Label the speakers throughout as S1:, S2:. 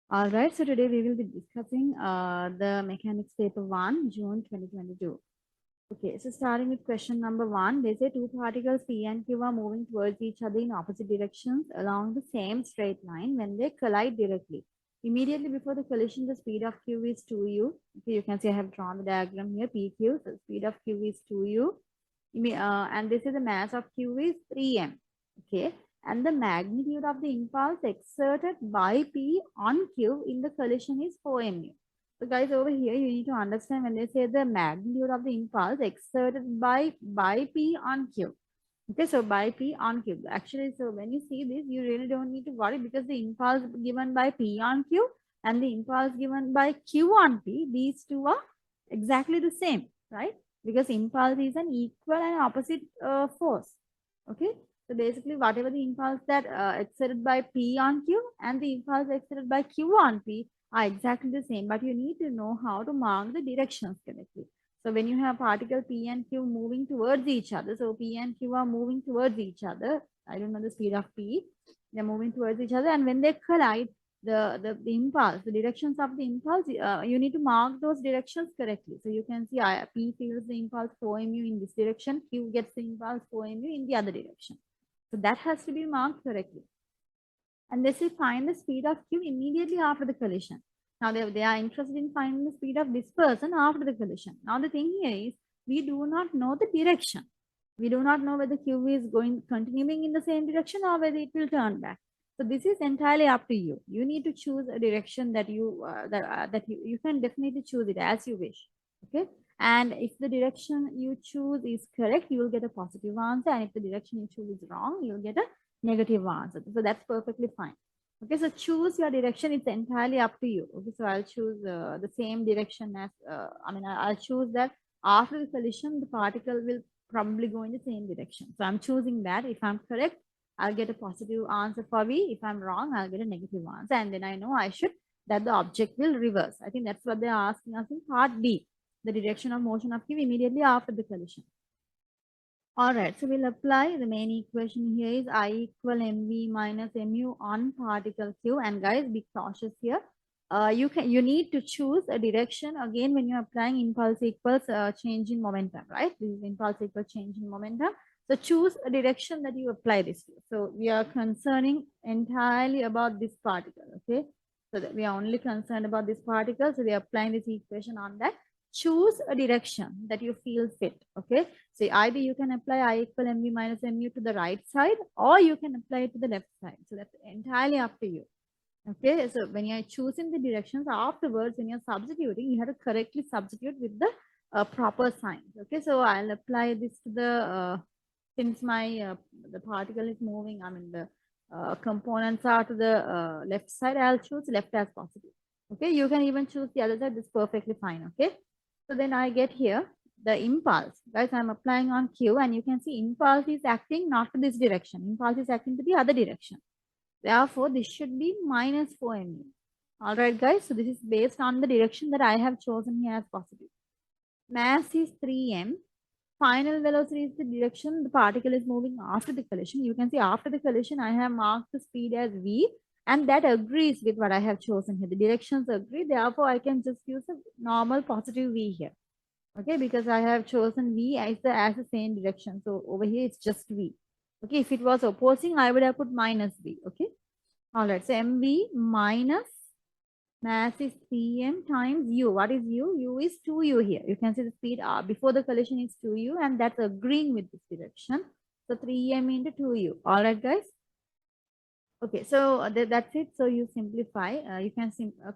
S1: All right, so today we will be discussing the mechanics paper 1, June 2022. Okay, so starting with question number 1, they say two particles P and Q are moving towards each other in opposite directions along the same straight line when they collide directly. Immediately before the collision, the speed of Q is 2u. Okay, you can see I have drawn the diagram here, PQ. So speed of Q is 2u. And this is the mass of Q is 3m. Okay, and the magnitude of the impulse exerted by P on Q in the collision is 4mu. So guys, over here you need to understand when they say the magnitude of the impulse exerted by P on Q. Okay, so by P on Q. Actually, so when you see this, you really don't need to worry because the impulse given by P on Q and the impulse given by Q on P, these two are exactly the same, right? Because impulse is an equal and opposite force. Okay, so basically whatever the impulse that exerted by P on Q and the impulse exerted by Q on P are exactly the same, but you need to know how to mark the directions correctly. So when you have particle P and Q moving towards each other, so P and Q are moving towards each other. I don't know the speed of P. They're moving towards each other, and when they collide, the impulse, the directions of the impulse, you need to mark those directions correctly. So you can see P feels the impulse 4mu in this direction, Q gets the impulse 4mu in the other direction. So that has to be marked correctly. And this will find the speed of Q immediately after the collision. Now they are interested in finding the speed of this person after the collision. Now the thing here is we do not know the direction. We do not know whether Q is continuing in the same direction or whether it will turn back. So this is entirely up to you. You need to choose a direction that you can definitely choose it as you wish. Okay. And if the direction you choose is correct, you will get a positive answer. And if the direction you choose is wrong, you'll get a negative answer. So that's perfectly fine. Okay, so choose your direction. It's entirely up to you. Okay, so I'll choose the same direction as, I'll choose that after the collision, the particle will probably go in the same direction. So I'm choosing that. If I'm correct, I'll get a positive answer for V. If I'm wrong, I'll get a negative answer. And then I know that the object will reverse. I think that's what they're asking us in part B, the direction of motion of Q immediately after the collision. All right, so we'll apply the main equation here is I equal mv minus mu on particle Q. And guys, be cautious here. You need to choose a direction again when you're applying impulse equals change in momentum, right? This is impulse equals change in momentum. So choose a direction that you apply this to. So we are concerning entirely about this particle, okay? So that we are only concerned about this particle. So we are applying this equation on that. Choose a direction that you feel fit, okay? So either you can apply I equal mv minus mu to the right side or you can apply it to the left side. So that's entirely up to you. Okay, so when you're choosing the directions afterwards, when you're substituting, you have to correctly substitute with the proper signs. Okay, so I'll apply this to the, since the particle is moving, the components are to the left side, I'll choose left as positive. Okay, you can even choose the other side, this is perfectly fine. Okay, so then I get here the impulse. Guys, I'm applying on Q and you can see impulse is acting not to this direction. Impulse is acting to the other direction. Therefore, this should be minus 4mu. All right, guys. So this is based on the direction that I have chosen here as positive. Mass is 3m. Final velocity is the direction the particle is moving after the collision. You can see after the collision, I have marked the speed as v. And that agrees with what I have chosen here. The directions agree. Therefore, I can just use a normal positive v here. Okay, because I have chosen v as the same direction. So over here, it's just v. Okay, if it was opposing, I would have put minus v. Okay. All right, so mv minus mass is 3m times u. What is u? U is 2u here. You can see the speed before the collision is 2u and that's agreeing with this direction. So 3m into 2u. All right, guys. Okay, so that's it. So you simplify. You can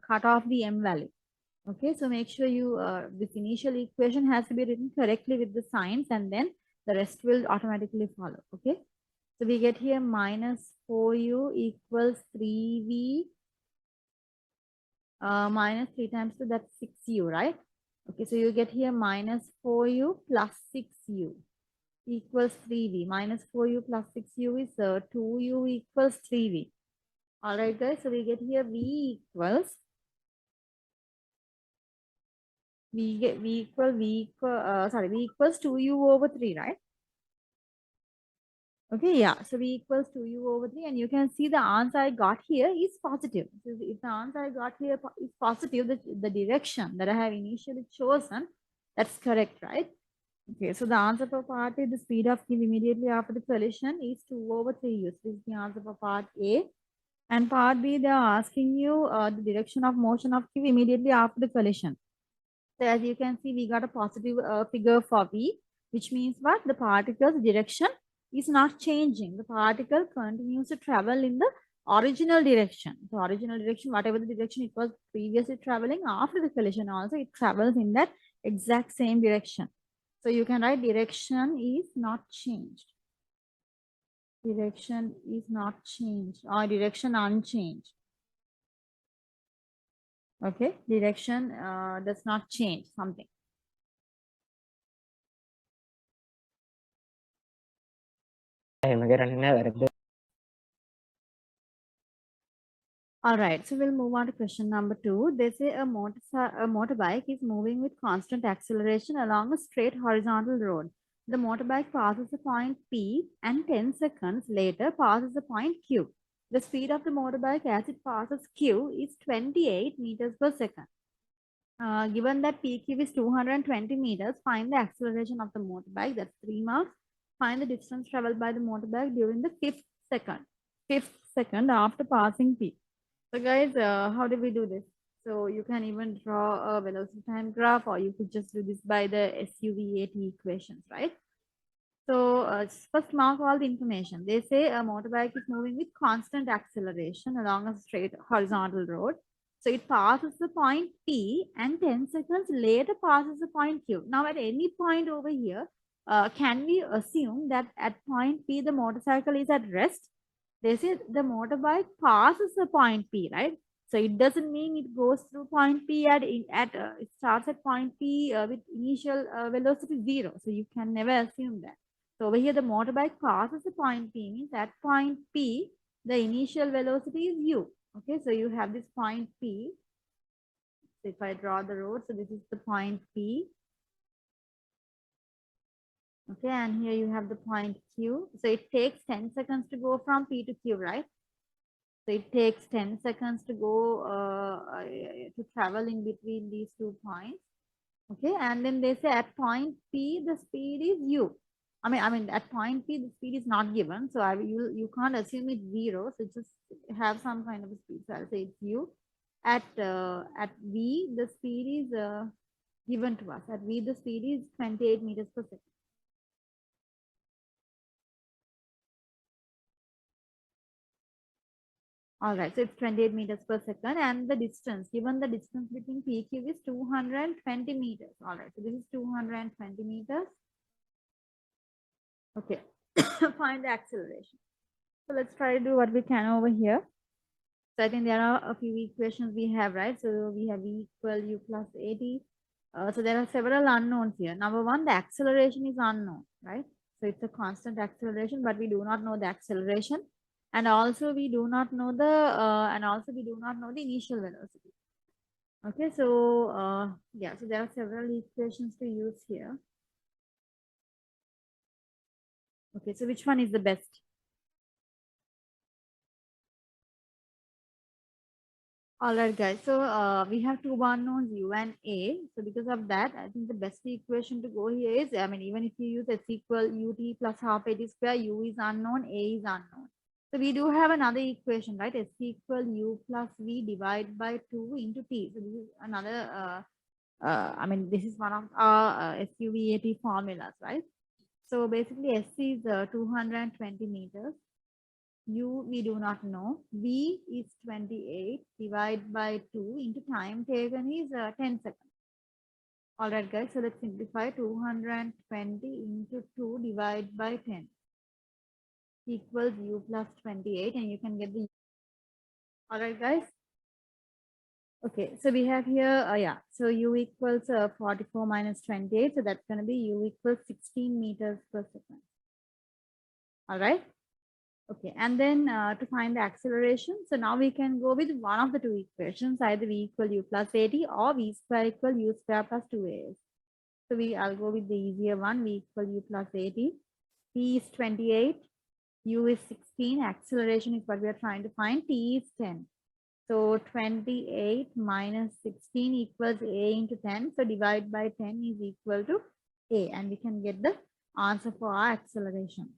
S1: cut off the m value. Okay, so make sure you, this initial equation has to be written correctly with the signs and then the rest will automatically follow. Okay, so we get here minus 4u equals 3v minus 3 times 2, that's 6u, right? Okay, so you get here minus 4u plus 6u equals 3v. Minus 4u plus 6u is 2u equals 3v. All right, guys, so we get here v equals v equals 2u over 3, right? Okay, yeah. So v equals 2u over 3, and you can see the answer I got here is positive. So if the answer I got here is positive, the direction that I have initially chosen, that's correct, right? Okay, so the answer for part A, the speed of cube immediately after the collision is 2 over 3u. So this is the answer for part A. And part B, they are asking you the direction of motion of cube immediately after the collision. So as you can see, we got a positive figure for V, which means what? The particle's direction is not changing. The particle continues to travel in the original direction. The original direction, whatever the direction it was previously traveling, after the collision also, it travels in that exact same direction. So you can write direction is not changed. Direction is not changed, or direction unchanged. Okay, direction does not change something. All right, so we'll move on to question number 2. They say a motorbike is moving with constant acceleration along a straight horizontal road. The motorbike passes a point P and 10 seconds later passes a point Q. The speed of the motorbike as it passes Q is 28 meters per second. Given that PQ is 220 meters, find the acceleration of the motorbike. That's 3 marks. Find the distance traveled by the motorbike during the fifth second after passing P. So guys, how do we do this? So you can even draw a velocity time graph, or you could just do this by the SUVAT equations, right? So first mark all the information. They say a motorbike is moving with constant acceleration along a straight horizontal road. So it passes the point P and 10 seconds later passes the point Q. Now at any point over here, can we assume that at point P the motorcycle is at rest? They say the motorbike passes the point P, right? So it doesn't mean it goes through point P it starts at point P with initial velocity 0. So you can never assume that. So over here, the motorbike passes the point P, means at point P, the initial velocity is u. Okay, so you have this point P. So if I draw the road, so this is the point P. Okay, and here you have the point Q. So it takes 10 seconds to go from P to Q, right? So it takes 10 seconds to go to travel in between these 2 points. Okay, and then they say at point P, the speed is u. I mean, at point P, the speed is not given, so you can't assume it's 0. So just have some kind of a speed. So I'll say it's u. At V, the speed is given to us. At V, the speed is 28 meters per second. All right, so it's 28 meters per second, and the distance, given the distance between PQ is 220 meters. All right, so this is 220 meters. Okay, find the acceleration. So let's try to do what we can over here. So I think there are a few equations we have, right? So we have V equal U plus 80. So there are several unknowns here. Number one, the acceleration is unknown, right? So it's a constant acceleration, but we do not know the acceleration. And also we do not know the initial velocity. Okay, so yeah, so there are several equations to use here. Okay, so which one is the best? All right, guys. So we have two unknowns, U and A. So because of that, I think the best equation to go here is, I mean, even if you use S equal UT plus half AT square, U is unknown, A is unknown. So we do have another equation, right? S equal U plus V divided by 2 into T. So this is another, I mean, this is one of our SUVAT formulas, right? So basically S is 220 meters. U we do not know. V is 28 divided by 2 into time taken is 10 seconds. All right, guys. So let's simplify. 220 into 2 divided by 10 equals U plus 28, and you can get the. All right, guys. Okay, so we have here, yeah. So U equals 44 minus 28. So that's going to be U equals 16 meters per second. All right. Okay, and then to find the acceleration, so now we can go with one of the two equations, either V equal U plus 80 or V square equal U square plus 2AS. So I'll go with the easier one, V equal U plus 80. P is 28 U is 16, acceleration is what we are trying to find, T is 10. So 28 minus 16 equals A into 10. So divide by 10 is equal to A, and we can get the answer for our acceleration.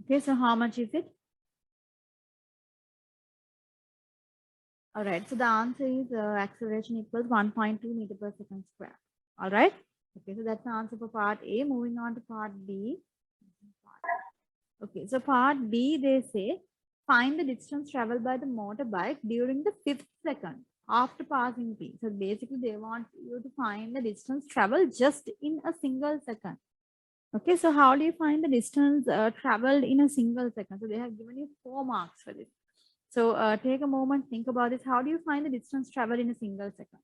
S1: Okay, so how much is it? All right, so the answer is acceleration equals 1.2 meter per second square. All right, okay, so that's the answer for part A. Moving on to part B. Okay, so part B, they say, find the distance traveled by the motorbike during the 5th second after passing T. So basically, they want you to find the distance traveled just in a single second. Okay, so how do you find the distance traveled in a single second? So they have given you 4 marks for this. So take a moment, think about this. How do you find the distance traveled in a single second?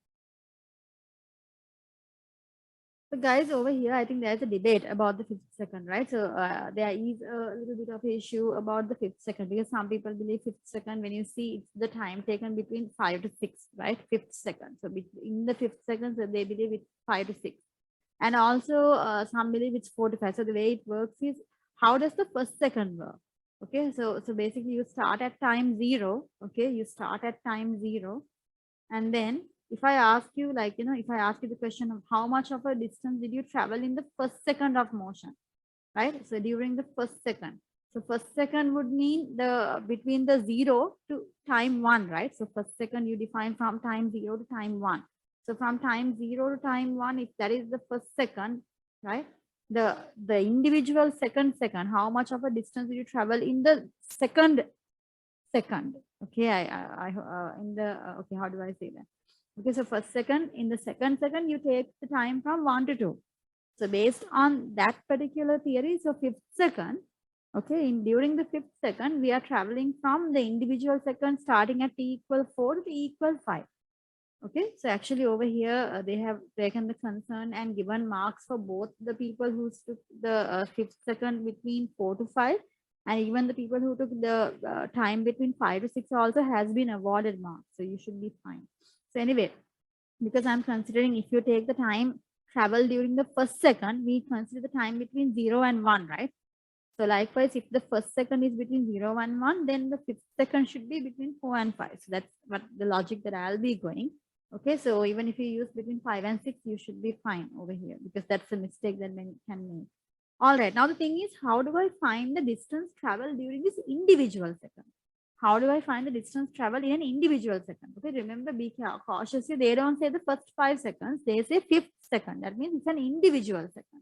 S1: So guys, over here, I think there's a debate about the 5th second, right? So there is a little bit of issue about the 5th second, because some people believe 5th second, when you see it's the time taken between 5 to 6, right? 5th second. So in the 5th second, so they believe it's 5 to 6. And also some believe it's 4 to 5. So the way it works is, how does the first second work? Okay, so basically you start at time 0. Okay, you start at time 0, and then if I ask you, like, if I ask you the question of how much of a distance did you travel in the first second of motion, right? So during the first second. So first second would mean the between the 0 to time 1, right? So first second you define from time 0 to time 1. So from time 0 to time 1, if that is the first second, right? The individual second, how much of a distance do you travel in the second? Okay, in the okay, how do I say that? Okay, so first second, in the second you take the time from 1 to 2. So based on that particular theory, so 5th second, okay, during the 5th second, we are traveling from the individual second starting at t equal 4 to t equal 5. Okay, so actually over here, they have taken the concern and given marks for both the people who took the 5th second between 4 to 5, and even the people who took the time between 5 to 6 also has been awarded marks. So you should be fine. So anyway, because I'm considering if you take the time travel during the first second, we consider the time between 0 and 1, right? So likewise, if the first second is between 0 and 1, then the 5th second should be between 4 and 5. So that's what the logic that I'll be going. Okay, so even if you use between 5 and 6, you should be fine over here, because that's a mistake that one can make. All right, now the thing is, how do I find the distance traveled during this individual second? How do I find the distance traveled in an individual second? Okay, remember, be cautious. They don't say the first 5 seconds, they say 5th second. That means it's an individual second.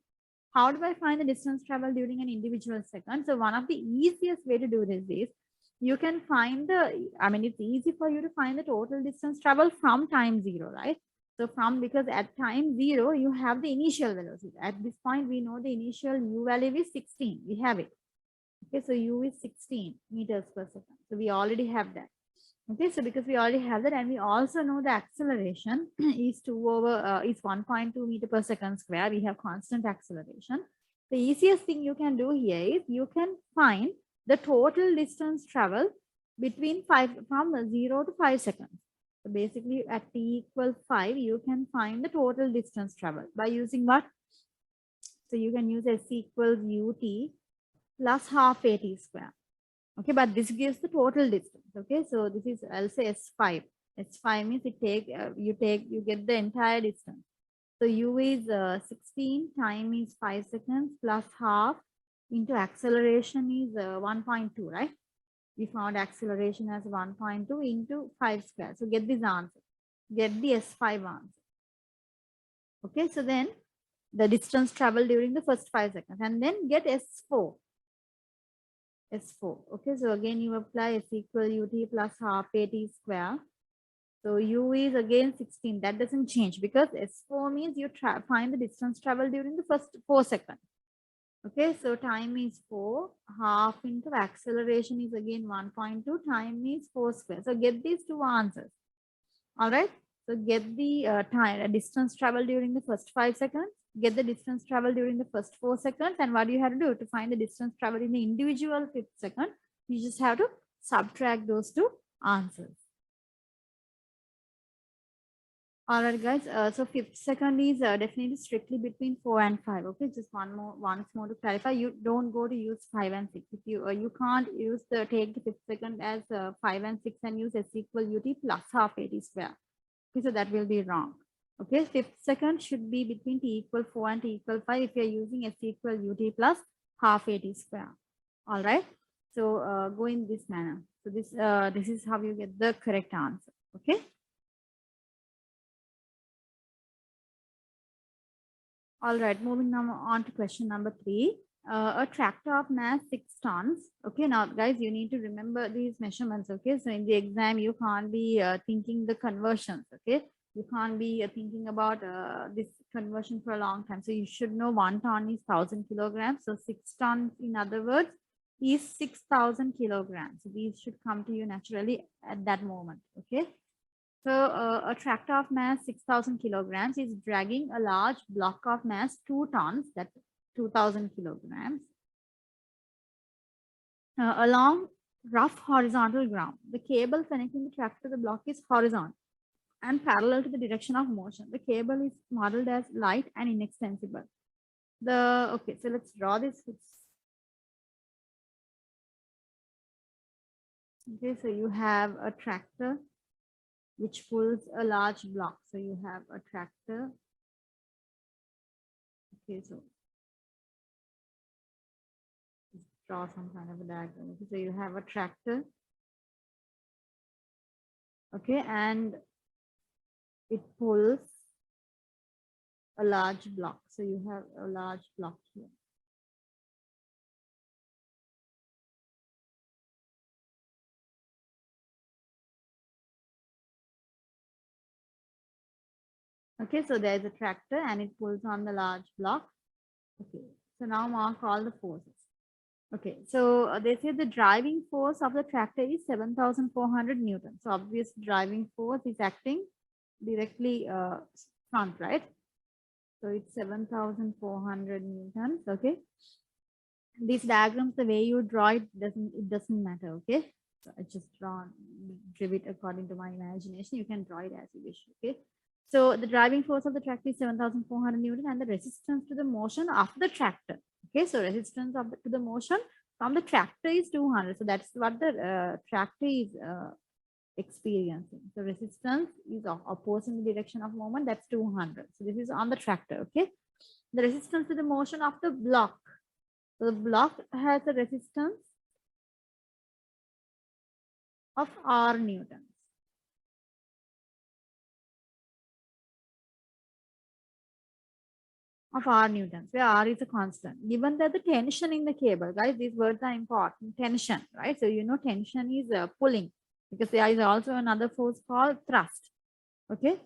S1: How do I find the distance traveled during an individual second? So one of the easiest way to do this is, you can find it's easy for you to find the total distance traveled from time 0, right? So because at time 0, you have the initial velocity. At this point, we know the initial u value is 16. We have it. Okay, so u is 16 meters per second. So we already have that. Okay, so because we already have that, and we also know the acceleration is 1.2 meter per second square. We have constant acceleration. The easiest thing you can do here is, you can find the total distance travel between from 0 to 5 seconds. So basically at t equals 5, you can find the total distance travel by using what? So you can use s equals ut plus half at square. Okay, but this gives the total distance. Okay, so this is, I'll say S5. S5 means you get the entire distance. So u is 16, time is 5 seconds, plus half into acceleration is 1.2, right? We found acceleration as 1.2 into 5 square. So get this answer. Get the S5 answer. Okay, so then the distance traveled during the first 5 seconds, and then get S4. S4. Okay, so again you apply S equal ut plus half at square. So u is again 16. That doesn't change, because S4 means you find the distance traveled during the first 4 seconds. Okay, so time is 4, half into acceleration is again 1.2, time is 4 square. So get these two answers. All right, so get the distance traveled during the first 5 seconds, get the distance traveled during the first 4 seconds, and what do you have to do to find the distance traveled in the individual 5th second? You just have to subtract those two answers. All right, guys. So fifth second is definitely strictly between 4 and 5. Okay, just once more to clarify. You don't go to use 5 and 6. If you can't use take the fifth second as 5 and 6 and use S equal UT plus half AT square. Okay, so that will be wrong. Okay, fifth second should be between T equal 4 and T equal 5 if you're using S equal UT plus half AT square. All right. So go in this manner. So this is how you get the correct answer. Okay. All right, moving now on to question number 3. A tractor of mass 6 tons. Okay, now guys, you need to remember these measurements. Okay, so in the exam, you can't be thinking the conversions. Okay, you can't be thinking about this conversion for a long time. So you should know 1 ton is 1,000 kilograms. So 6 tons, in other words, is 6,000 kilograms. So these should come to you naturally at that moment. Okay. So a tractor of mass 6,000 kilograms is dragging a large block of mass 2 tons, that's 2,000 kilograms, along rough horizontal ground. The cable connecting the tractor to the block is horizontal and parallel to the direction of motion. The cable is modeled as light and inextensible. Okay, so let's draw this. Okay, so you have a tractor which pulls a large block. So you have a tractor. Okay, so draw some kind of a diagram. Okay, so you have a tractor. Okay, and it pulls a large block. So you have a large block here. Okay, so there's a tractor and it pulls on the large block. Okay, so now mark all the forces. Okay, so they say the driving force of the tractor is 7,400 newtons. So obvious driving force is acting directly front, right? So it's 7,400 newtons. Okay. These diagrams, the way you draw it doesn't matter. Okay. So I just drew it according to my imagination. You can draw it as you wish. Okay. So the driving force of the tractor is 7,400 Newton and the resistance to the motion of the tractor. Okay. So resistance to the motion from the tractor is 200. So that's what the tractor is experiencing. So resistance is opposing the direction of movement. That's 200. So this is on the tractor. Okay. The resistance to the motion of the block. So the block has a resistance of R newtons. Of R newtons, where R is a constant. Given that the tension in the cable, guys, these words are important. Tension, right? So you know tension is pulling because there is also another force called thrust. Okay.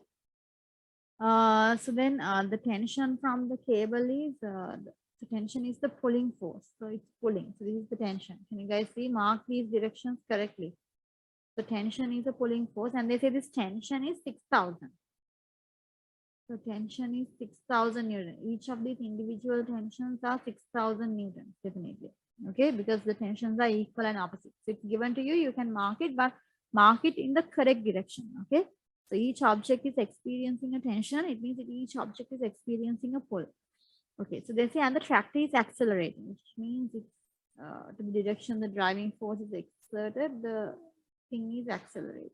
S1: So then the tension from the cable is the tension is the pulling force. So it's pulling. So this is the tension. Can you guys see? Mark these directions correctly. So tension is a pulling force, and they say this tension is 6,000. So tension is 6,000 newton. Each of these individual tensions are 6,000 newtons, definitely. Okay, because the tensions are equal and opposite. So it's given to you, you can mark it, but mark it in the correct direction. Okay. So each object is experiencing a tension. It means that each object is experiencing a pull. Okay, so they say, and the tractor is accelerating, which means it's to the direction the driving force is exerted, the thing is accelerating.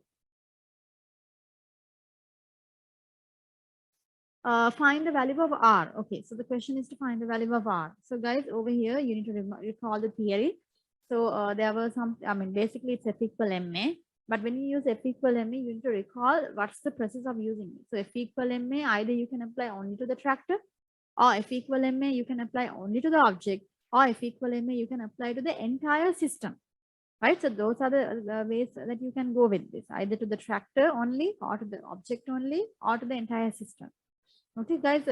S1: Find the value of R. Okay, so the question is to find the value of R. So guys, over here, you need to recall the theory. So there were some, I mean, basically it's F equal MA. But when you use F equal MA, you need to recall what's the process of using it. So F equal MA, either you can apply only to the tractor, or F equal MA, you can apply only to the object, or F equal MA, you can apply to the entire system. Right? So those are the ways that you can go with this, either to the tractor only, or to the object only, or to the entire system. Okay, guys.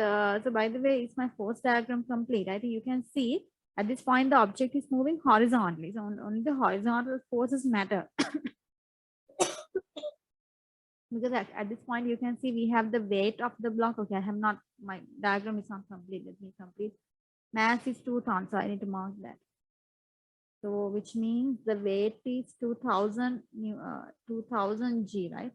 S1: So by the way, is my force diagram complete? I think you can see at this point the object is moving horizontally. So only the horizontal forces matter. Because at this point you can see we have the weight of the block. Okay, I have not, my diagram is not complete. Let me complete. Mass is 2 tons, so I need to mark that. So which means the weight is 2000 G, right?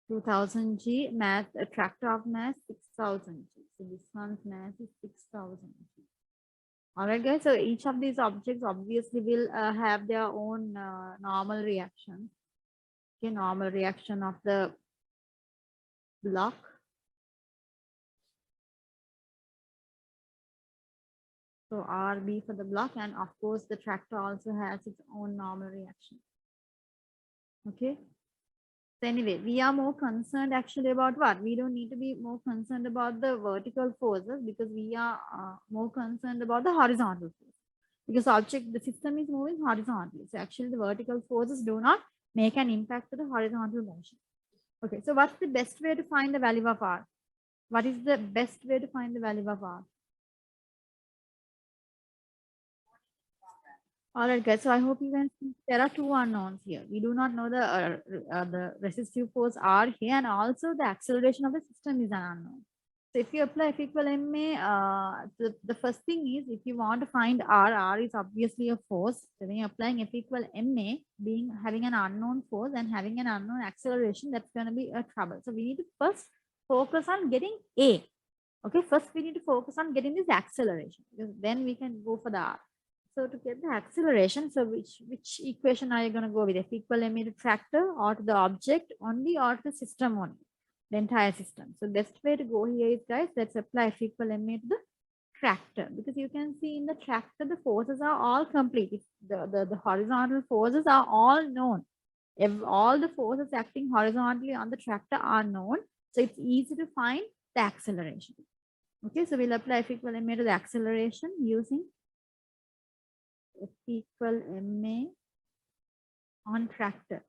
S1: 2000 G. Mass, tractor of mass 6000 G. So this one's mass is 6000 G. All right, guys. So each of these objects obviously will have their own normal reaction. Okay, normal reaction of the block. So RB for the block, and of course the tractor also has its own normal reaction. Okay. So anyway, we are more concerned actually about what? We don't need to be more concerned about the vertical forces because we are more concerned about the horizontal force. Because object, the system is moving horizontally. So actually the vertical forces do not make an impact to the horizontal motion. Okay, so what's the best way to find the value of R? What is the best way to find the value of R? All right, guys. So I hope you can see there are two unknowns here. We do not know the resistive force R here, and also the acceleration of the system is an unknown. So if you apply F equal ma, the first thing is if you want to find R is obviously a force. So when you're applying F equal ma, having an unknown force and having an unknown acceleration, that's going to be a trouble. So we need to first focus on getting A. Okay, first we need to focus on getting this acceleration because then we can go for the R. So to get the acceleration, so which equation are you going to go with? F equal ma to tractor or to the object only or to the system only? The entire system. So best way to go here is, guys, let's apply F equal ma to the tractor because you can see in the tractor the forces are all complete. The horizontal forces are all known. If all the forces acting horizontally on the tractor are known, so it's easy to find the acceleration. Okay, so we'll apply F equal ma to the acceleration using F equal ma on tractor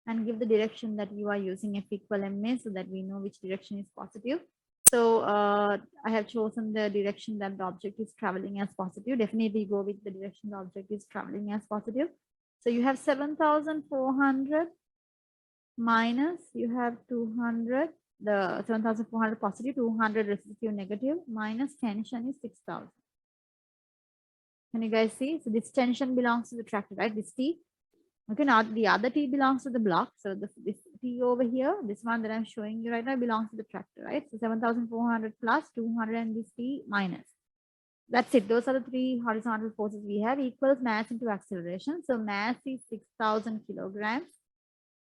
S1: and give the direction that you are using F equal ma so that we know which direction is positive. So I have chosen the direction that the object is traveling as positive. Definitely go with the direction the object is traveling as positive. So you have 7,400 minus you have 200, the 7,400 positive, 200 resistive negative, minus tension is 6,000. Can you guys see? So this tension belongs to the tractor, right? This T. Okay, now the other T belongs to the block. So this T over here, this one that I'm showing you right now belongs to the tractor, right? So 7,400 plus 200 and this T minus. That's it. Those are the three horizontal forces we have equals mass into acceleration. So mass is 6,000 kilograms,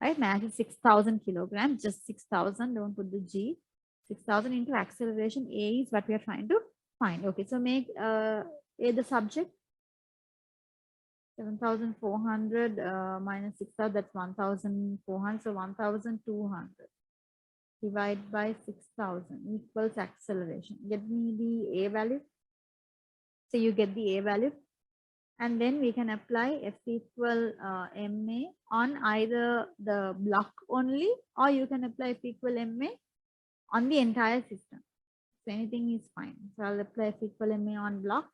S1: right? Mass is 6,000 kilograms, just 6,000. Don't put the G. 6,000 into acceleration. A is what we are trying to find. Okay, so make A the subject. 7,400 minus 6,000, that's 1,400. So 1,200 divided by 6,000 equals acceleration. Get me the A value. So you get the A value. And then we can apply F equal ma on either the block only, or you can apply F equal ma on the entire system. So anything is fine. So I'll apply F equal ma on block.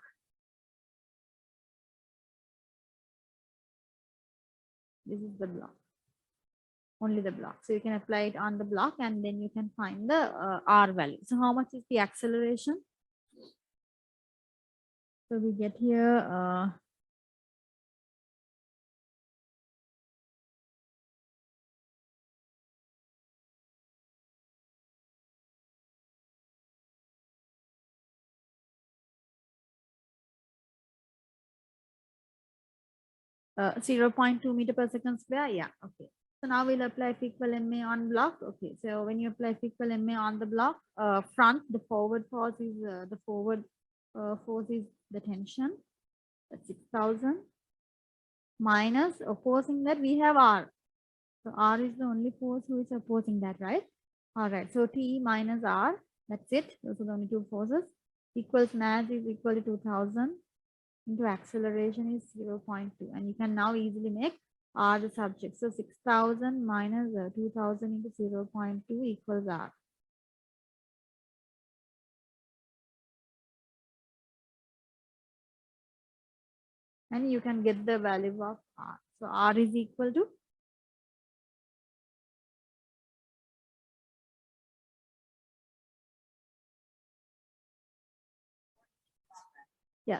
S1: This is the block, only the block. So you can apply it on the block and then you can find the R value. So how much is the acceleration? So we get here 0.2 meter per second square. Yeah, okay. So now we'll apply F equal ma on block. Okay, so when you apply F equal ma on the block, front, the forward force is force is the tension. That's 6,000 minus opposing that we have R. So R is the only force who is opposing that, right? All right. So T minus R. That's it. Those are the only two forces. Equals mass is equal to 2,000 into acceleration is 0.2. And you can now easily make R the subject. So 6,000 minus 2,000 into 0.2 equals R. And you can get the value of R. So R is equal to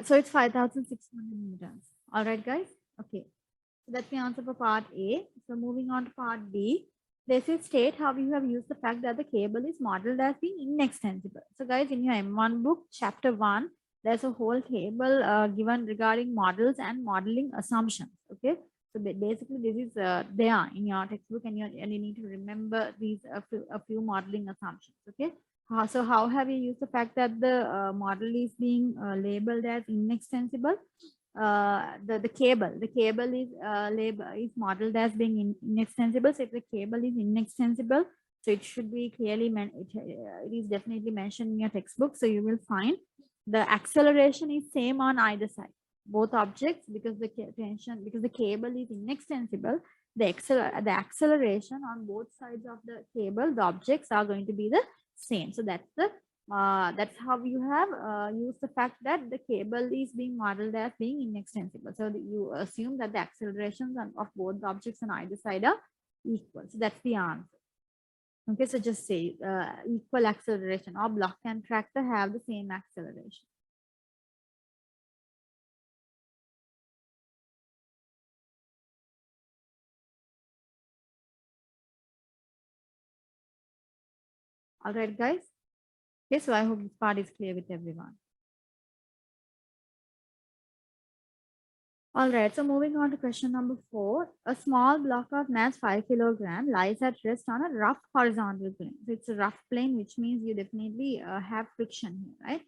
S1: so it's 5,600 meters. All right, guys. Okay. So that's the answer for part A. So moving on to part B. They say state how you have used the fact that the cable is modeled as being inextensible. So guys, in your M1 book, chapter 1, there's a whole table given regarding models and modeling assumptions. Okay. So basically, this is there in your textbook, and you need to remember these a few modeling assumptions. Okay. So how have you used the fact that the model is being labeled as inextensible? The cable is label is modeled as being inextensible. So if the cable is inextensible, so it should be clearly it is definitely mentioned in your textbook. So you will find the acceleration is same on either side, both objects, because the cable is inextensible. The acceleration on both sides of the cable, the objects are going to be the same. So that's how you have used the fact that the cable is being modeled as being inextensible. So you assume that the accelerations of both the objects on either side are equal. So that's the answer. Okay, so just say equal acceleration, or block and tractor have the same acceleration. All right, guys. Okay, so I hope this part is clear with everyone. All right, so moving on to question number 4. A small block of mass 5 kilogram lies at rest on a rough horizontal plane. So it's a rough plane, which means you definitely have friction here, right?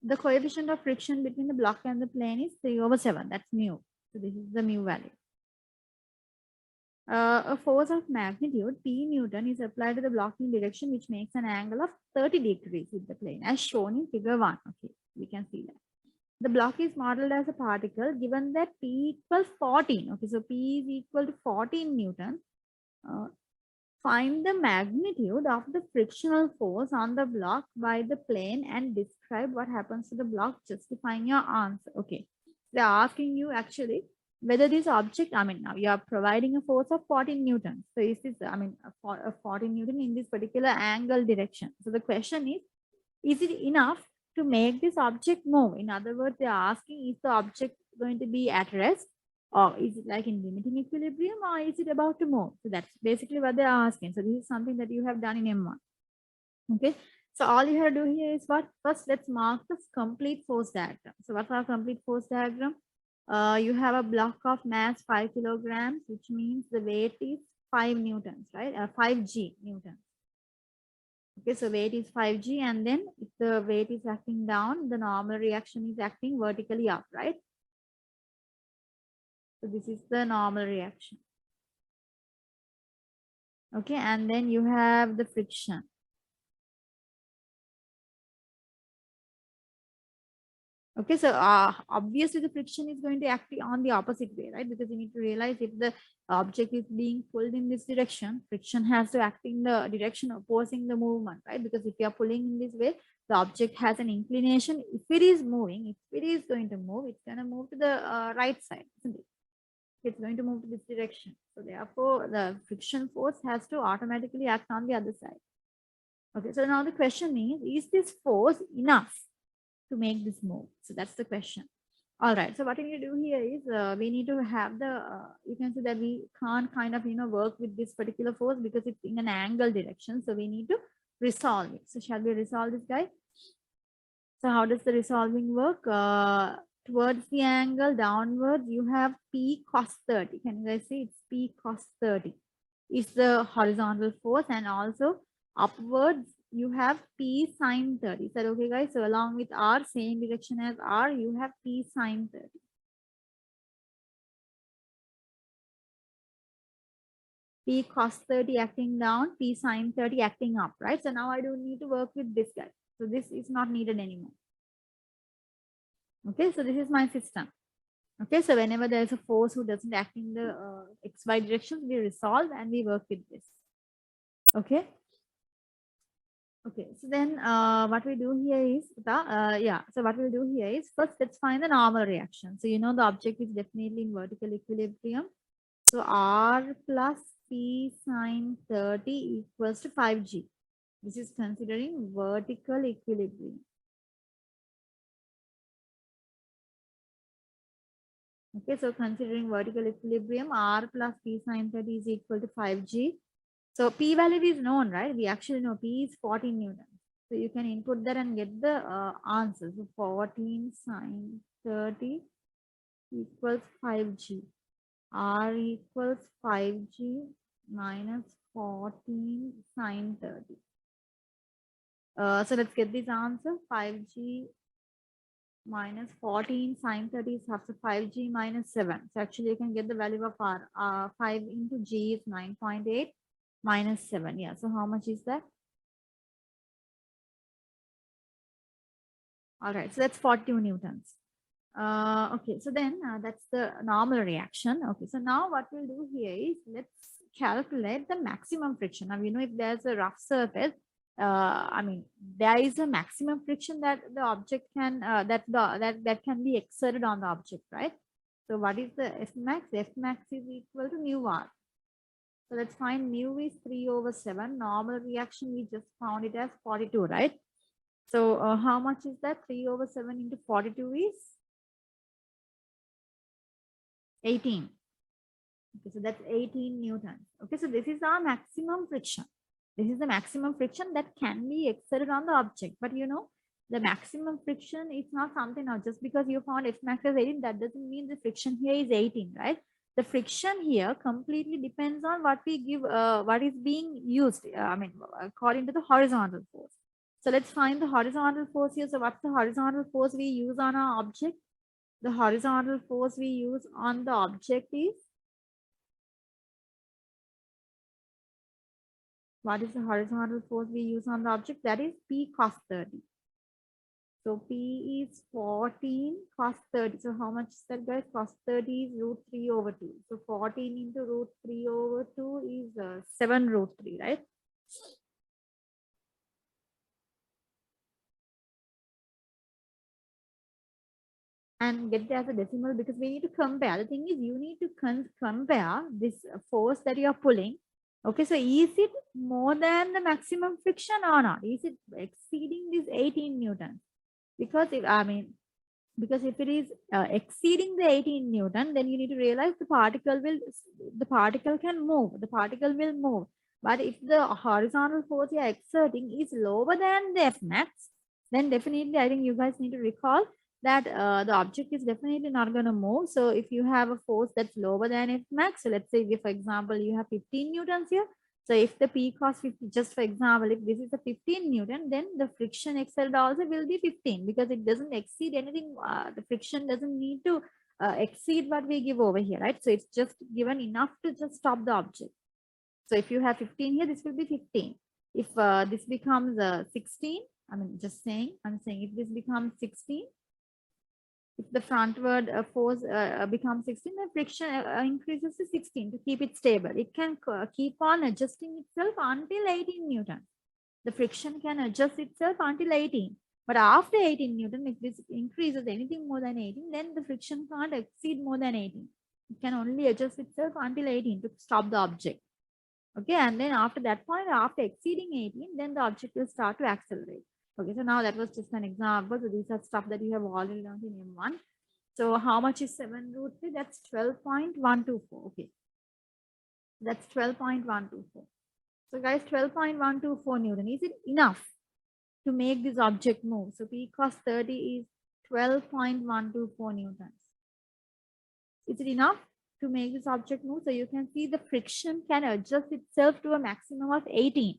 S1: The coefficient of friction between the block and the plane is 3/7. That's mu. So this is the mu value. A force of magnitude P Newton is applied to the blocking direction, which makes an angle of 30 degrees with the plane, as shown in figure 1. Okay, we can see that. The block is modeled as a particle given that P equals 14. Okay, so P is equal to 14 Newton. Find the magnitude of the frictional force on the block by the plane and describe what happens to the block, justifying your answer. Okay, they're asking you actually whether this object, now you are providing a force of 14 Newton. So is this, a 14 Newton in this particular angle direction. So the question is it enough to make this object move? In other words, they are asking, is the object going to be at rest, or is it like in limiting equilibrium, or is it about to move? So that's basically what they're asking. So this is something that you have done in M1. Okay. So all you have to do here is what? First, let's mark the complete force diagram. So what's our complete force diagram? You have a block of mass 5 kilograms, which means the weight is 5 newtons, right? 5g newtons. Okay, so weight is 5g, and then if the weight is acting down, the normal reaction is acting vertically up, right? So this is the normal reaction. Okay, and then you have the friction. Okay, so obviously the friction is going to act on the opposite way, right? Because you need to realize if the object is being pulled in this direction, friction has to act in the direction opposing the movement, right? Because if you are pulling in this way, the object has an inclination. If it is moving, if it is going to move, it's going to move to the right side, isn't it? It's going to move to this direction. So therefore, the friction force has to automatically act on the other side. Okay, so now the question is this force enough to make this move? So that's the question. All right, so what we need to do here is we need to have the, you can see that we can't kind of, work with this particular force because it's in an angle direction. So we need to resolve it. So shall we resolve this guy? So how does the resolving work? Towards the angle downwards, you have P cos 30. Can you guys see? It's P cos 30. Is the horizontal force, and also upwards you have P sine 30. Is that okay, guys? So along with R, same direction as R, you have P sine 30. P cos 30 acting down, P sine 30 acting up, right? So now I don't need to work with this guy. So this is not needed anymore. Okay, so this is my system. Okay, so whenever there is a force who doesn't act in the xy direction, we resolve and we work with this. Okay. Okay, so then what we do here is so what we'll do here is first let's find the normal reaction. So the object is definitely in vertical equilibrium. So R plus P sine 30 equals to 5g. This is considering vertical equilibrium. Okay, so considering vertical equilibrium, R plus P sine 30 is equal to 5g. So P value is known, right? We actually know P is 14 newtons. So you can input that and get the answer. So 14 sine 30 equals 5G. R equals 5G minus 14 sine 30. So let's get this answer. 5G minus 14 sine 30 is half, so 5G minus 7. So actually you can get the value of R. 5 into G is 9.8 minus 7. Yeah, so how much is that? All right, so that's 42 newtons. Okay, so then that's the normal reaction. Okay, so now what we'll do here is let's calculate the maximum friction. Now, if there's a rough surface, there is a maximum friction that the object can, that can be exerted on the object, right? So what is the F max? F max is equal to mu R. So let's find mu is 3/7. Normal reaction, we just found it as 42, right? So how much is that? 3/7 into 42 is 18. Okay, so that's 18 newtons. Okay, so this is our maximum friction. This is the maximum friction that can be exerted on the object. But the maximum friction is not something now. Just because you found F max as 18, that doesn't mean the friction here is 18, right? The friction here completely depends on what we give, what is being used. According to the horizontal force. So let's find the horizontal force here. So what's the horizontal force we use on our object? The horizontal force we use on the object is, what is the horizontal force we use on the object? That is P cos 30. So P is 14 cos 30. So how much is that, guys? Cos 30 is √3/2. So 14 into √3/2 is 7√3, right? And get it as a decimal because we need to compare. The thing is, you need to compare this force that you are pulling. Okay, so is it more than the maximum friction or not? Is it exceeding this 18 newtons? Because if it is exceeding the 18 newton, then you need to realize the particle can move. The particle will move. But if the horizontal force you are exerting is lower than the F max, then definitely I think you guys need to recall that the object is definitely not going to move. So if you have a force that's lower than F max, so let's say if, for example, you have 15 newtons here. So if the P cos 50, just for example, if this is a 15 newton, then the friction exerted also will be 15 because it doesn't exceed anything. The friction doesn't need to exceed what we give over here, right? So it's just given enough to just stop the object. So if you have 15 here, this will be 15. If this becomes 16, I'm saying if this becomes 16, if the frontward force becomes 16, the friction increases to 16 to keep it stable. It can keep on adjusting itself until 18 newton. The friction can adjust itself until 18. But after 18 newton, if this increases anything more than 18, then the friction can't exceed more than 18. It can only adjust itself until 18 to stop the object. Okay, and then after that point, after exceeding 18, then the object will start to accelerate. Okay, so now that was just an example. So these are stuff that you have already learned in M1. So how much is 7√3? That's 12.124. Okay, that's 12.124. So guys, 12.124 newton. Is it enough to make this object move? So P cos 30 is 12.124 newtons. Is it enough to make this object move? So you can see the friction can adjust itself to a maximum of 18.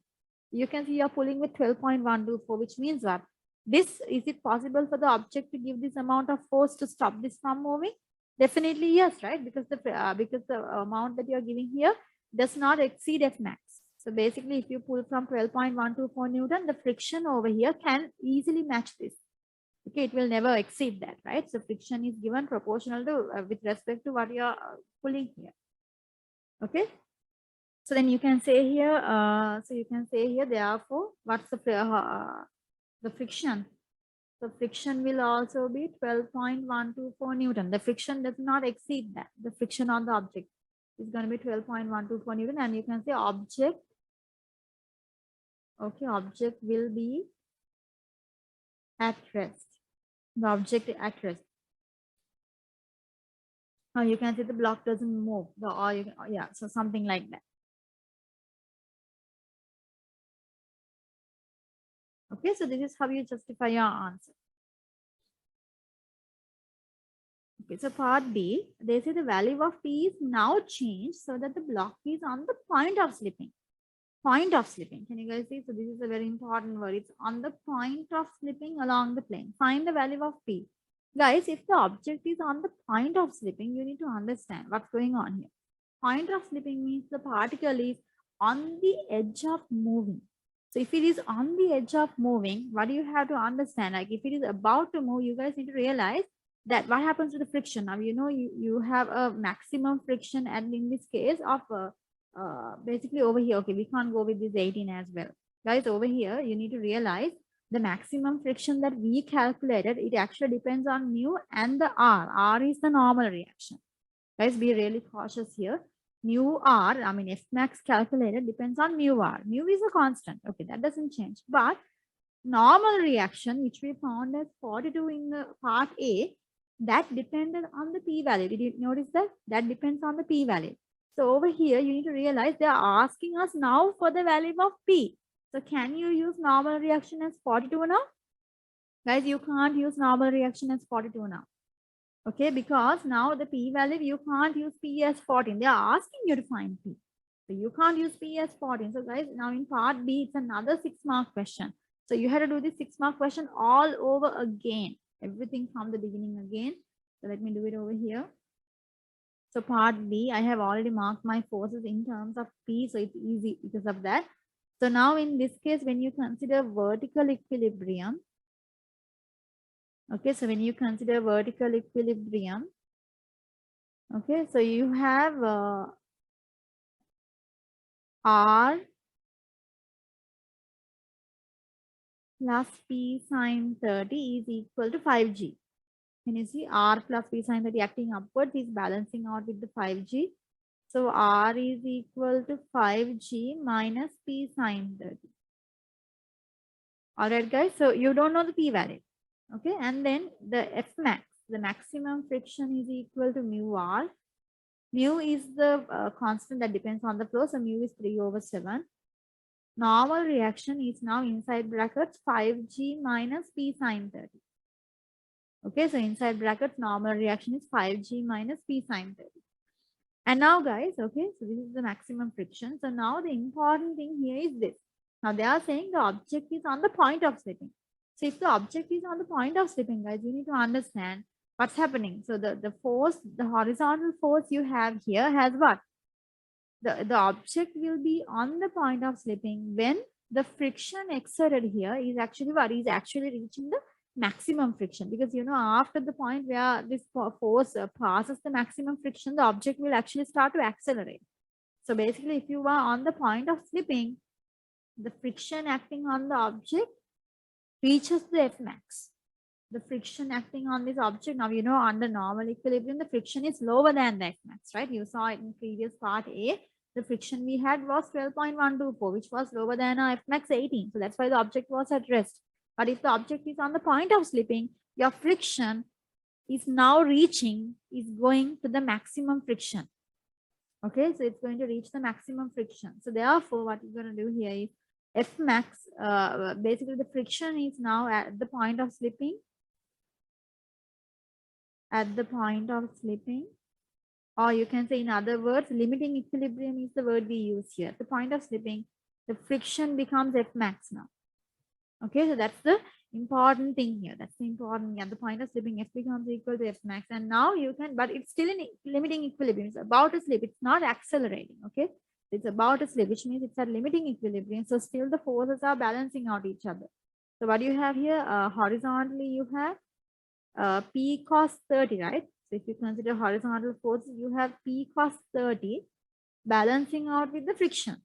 S1: You can see you're pulling with 12.124, which means what? Is it possible for the object to give this amount of force to stop this from moving? Definitely yes, right? Because the amount that you're giving here does not exceed F max. So basically, if you pull from 12.124 newton, the friction over here can easily match this. Okay, it will never exceed that, right? So friction is given proportional to with respect to what you're pulling here. Okay. So then you can say here, therefore, what's the friction? The friction will also be 12.124 newton. The friction does not exceed that. The friction on the object is going to be 12.124 newton. And you can say object, okay, object will be at rest. The object at rest. Now you can say the block doesn't move. So something like that. Okay, so this is how you justify your answer. Okay, so part B, they say the value of P is now changed so that the block is on the point of slipping. Point of slipping. Can you guys see? So this is a very important word. It's on the point of slipping along the plane. Find the value of P. Guys, if the object is on the point of slipping, you need to understand what's going on here. Point of slipping means the particle is on the edge of moving. So if it is on the edge of moving, what do you have to understand? Like if it is about to move, you guys need to realize that what happens to the friction. Now, you have a maximum friction, and in this case of basically over here, okay, we can't go with this 18 as well. Guys, over here, you need to realize the maximum friction that we calculated, it actually depends on mu and the R. R is the normal reaction. Guys, be really cautious here. Mu R, I mean, F max calculated depends on mu R. Mu is a constant. Okay, that doesn't change. But normal reaction, which we found as 42 in the part A, that depended on the p-value. Did you notice that? That depends on the p-value. So over here, you need to realize they are asking us now for the value of P. So can you use normal reaction as 42 now? Guys, you can't use normal reaction as 42 now. Okay, because now the p-value, you can't use P as 14. They are asking you to find P. So you can't use P as 14. So guys, now in part B, it's another 6-mark question. So you had to do this 6-mark question all over again. Everything from the beginning again. So let me do it over here. So part B, I have already marked my forces in terms of P, so it's easy because of that. So now in this case, when you consider vertical equilibrium, okay, so when you consider vertical equilibrium, okay, so you have R plus P sine 30 is equal to 5G. Can you see R plus P sine 30 acting upwards is balancing out with the 5G. So R is equal to 5G minus P sine 30. All right, guys. So you don't know the P value. Okay. And then the F max, the maximum friction is equal to mu R. Mu is the constant that depends on the flow. So mu is 3/7. Normal reaction is now inside brackets 5G minus P sine 30. Okay, so inside brackets, normal reaction is 5G minus P sine 30. And now guys, okay, so this is the maximum friction. So now the important thing here is this. Now they are saying the object is on the point of slipping. So if the object is on the point of slipping, guys, you need to understand what's happening. So the force, the horizontal force you have here has what? The object will be on the point of slipping when the friction exerted here is actually what? Is actually reaching the maximum friction, because after the point where this force passes the maximum friction, the object will actually start to accelerate. So basically, if you are on the point of slipping, the friction acting on the object reaches the F max. The friction acting on this object, now under normal equilibrium, the friction is lower than the F max, right? You saw it in previous part A. The friction we had was 12.124, which was lower than our F max 18. So that's why the object was at rest. But if the object is on the point of slipping, your friction is now is going to the maximum friction. Okay, so it's going to reach the maximum friction. So therefore, what we're going to do here is F max, basically the friction is now at the point of slipping. At the point of slipping, or you can say in other words, limiting equilibrium is the word we use here. At the point of slipping, the friction becomes F max now. Okay, so that's the important thing here. That's the important. At the point of slipping, F becomes equal to F max. And now you can, but it's still in limiting equilibrium. It's about to slip. It's not accelerating. Okay, it's about to slip, which means it's at limiting equilibrium. So still the forces are balancing out each other. So what do you have here? Horizontally, you have P cos 30, right? So if you consider horizontal forces, you have P cos 30 balancing out with the friction.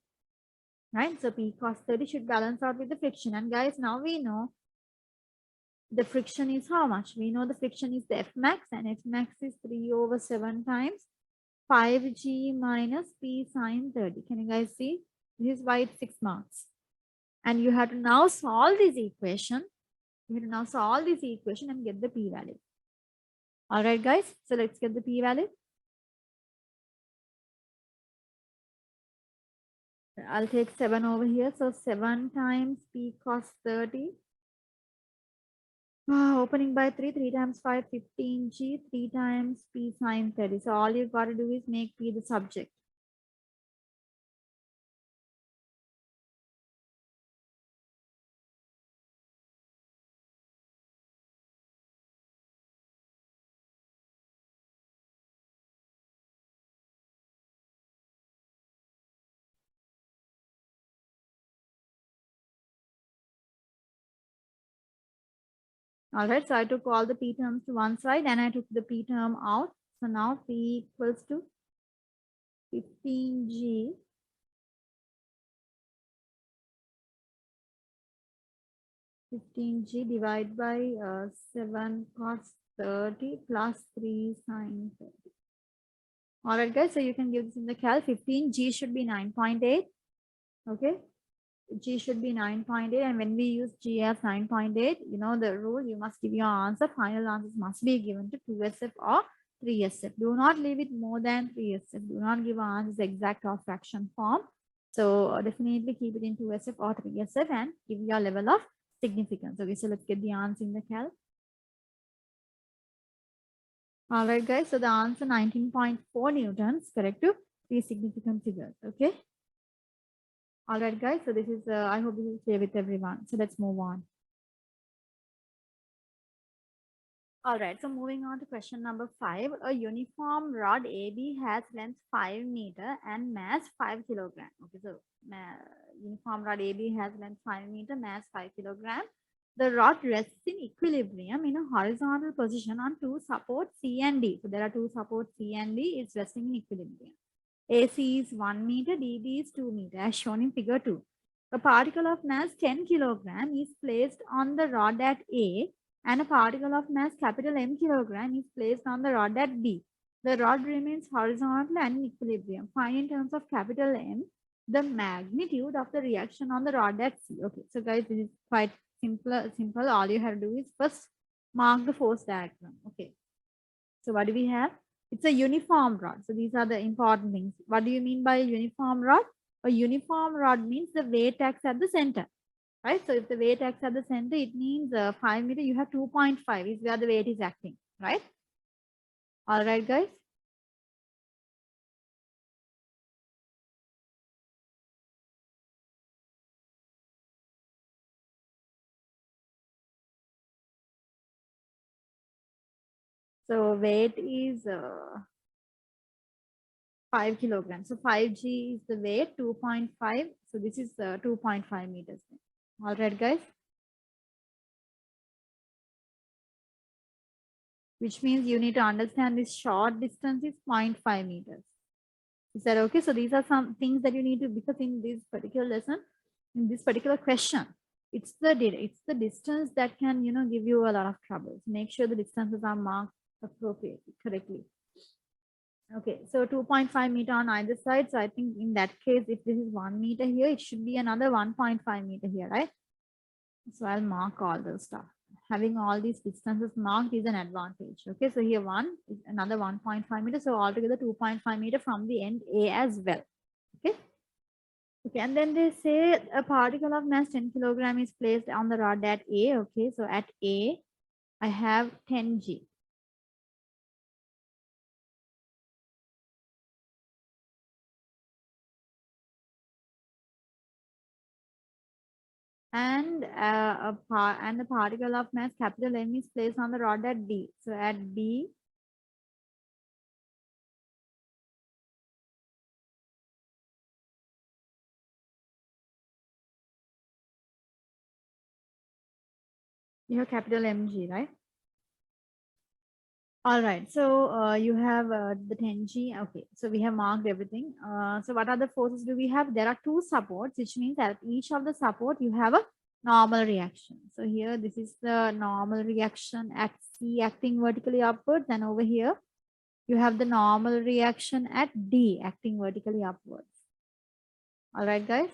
S1: Right, so P cos 30 should balance out with the friction. And guys, now we know the friction is how much? We know the friction is the F max, and F max is 3/7 times 5G minus P sine 30. Can you guys see? This is why it's 6 marks. And you have to now solve this equation. You have to now solve this equation and get the P value. All right, guys. So let's get the P value. I'll take 7 over here. So 7 times P cos 30. Opening by 3, 3 times 5, 15G, 3 times P sine 30. So all you've got to do is make P the subject. All right, so I took all the P terms to one side and I took the P term out. So now P equals to 15G 15G divided by 7 cos 30 plus 3 sine 30. All right, guys, so you can give this in the cal. 15G should be 9.8. Okay, G should be 9.8. And when we use G as 9.8, you know the rule, you must give your answer. Final answers must be given to 2SF or 3SF. Do not leave it more than 3SF. Do not give answers exact or fraction form. So definitely keep it in 2SF or 3SF and give your level of significance. Okay, so let's get the answer in the cal. All right, guys. So the answer 19.4 newtons, correct to 3 significant figures. Okay. All right, guys. So this is, I hope this is clear with everyone. So let's move on. All right. So moving on to question number 5. A uniform rod AB has length 5 meter and mass 5 kilogram. Okay. So uniform rod AB has length 5 meter, mass 5 kilogram. The rod rests in equilibrium in a horizontal position on two supports C and D. So there are two supports C and D. It's resting in equilibrium. AC is 1 meter, DB is 2 meter as shown in figure 2. A particle of mass 10 kilogram is placed on the rod at A and a particle of mass capital M kilogram is placed on the rod at B. The rod remains horizontal and in equilibrium. Find in terms of capital M the magnitude of the reaction on the rod at C. Okay, so guys, this is quite simple. All you have to do is first mark the force diagram. Okay, so what do we have? It's a uniform rod. So these are the important things. What do you mean by a uniform rod? A uniform rod means the weight acts at the center, right? So if the weight acts at the center, it means 5 meter, you have 2.5 is where the weight is acting, right? All right, guys. So weight is 5 kilograms. So 5G is the weight, 2.5. So this is 2.5 meters. All right, guys. Which means you need to understand this short distance is 0.5 meters. Is that okay? So these are some things that you need to, because in this particular lesson, in this particular question, it's the distance that can, you know, give you a lot of trouble. So make sure the distances are marked appropriately, correctly. Okay, so 2.5 meter on either side. So I think in that case, if this is 1 meter here, it should be another 1.5 meter here, right? So I'll mark all those stuff. Having all these distances marked is an advantage. Okay, so here 1 is another 1.5 meter. So altogether 2.5 meter from the end A as well. Okay. Okay, and then they say a particle of mass 10 kilogram is placed on the rod at A. Okay, so at A, I have 10G. And the particle of mass capital M is placed on the rod at B. So at B, you have capital MG, right? All right, so you have the 10G. Okay, so we have marked everything. So what other forces do we have? There are two supports, which means at each of the support, you have a normal reaction. So here, this is the normal reaction at C acting vertically upwards. And over here, you have the normal reaction at D acting vertically upwards. All right, guys.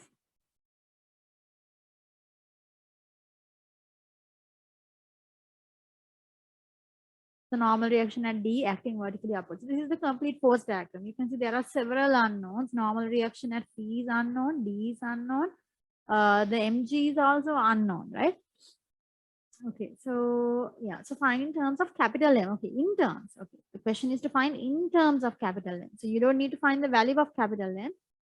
S1: So normal reaction at D acting vertically upwards. This is the complete force diagram. You can see there are several unknowns. Normal reaction at C is unknown, D is unknown. The mg is also unknown, right? Okay, so yeah, so find in terms of capital M. Okay, in terms. Okay, the question is to find in terms of capital M. So you don't need to find the value of capital M.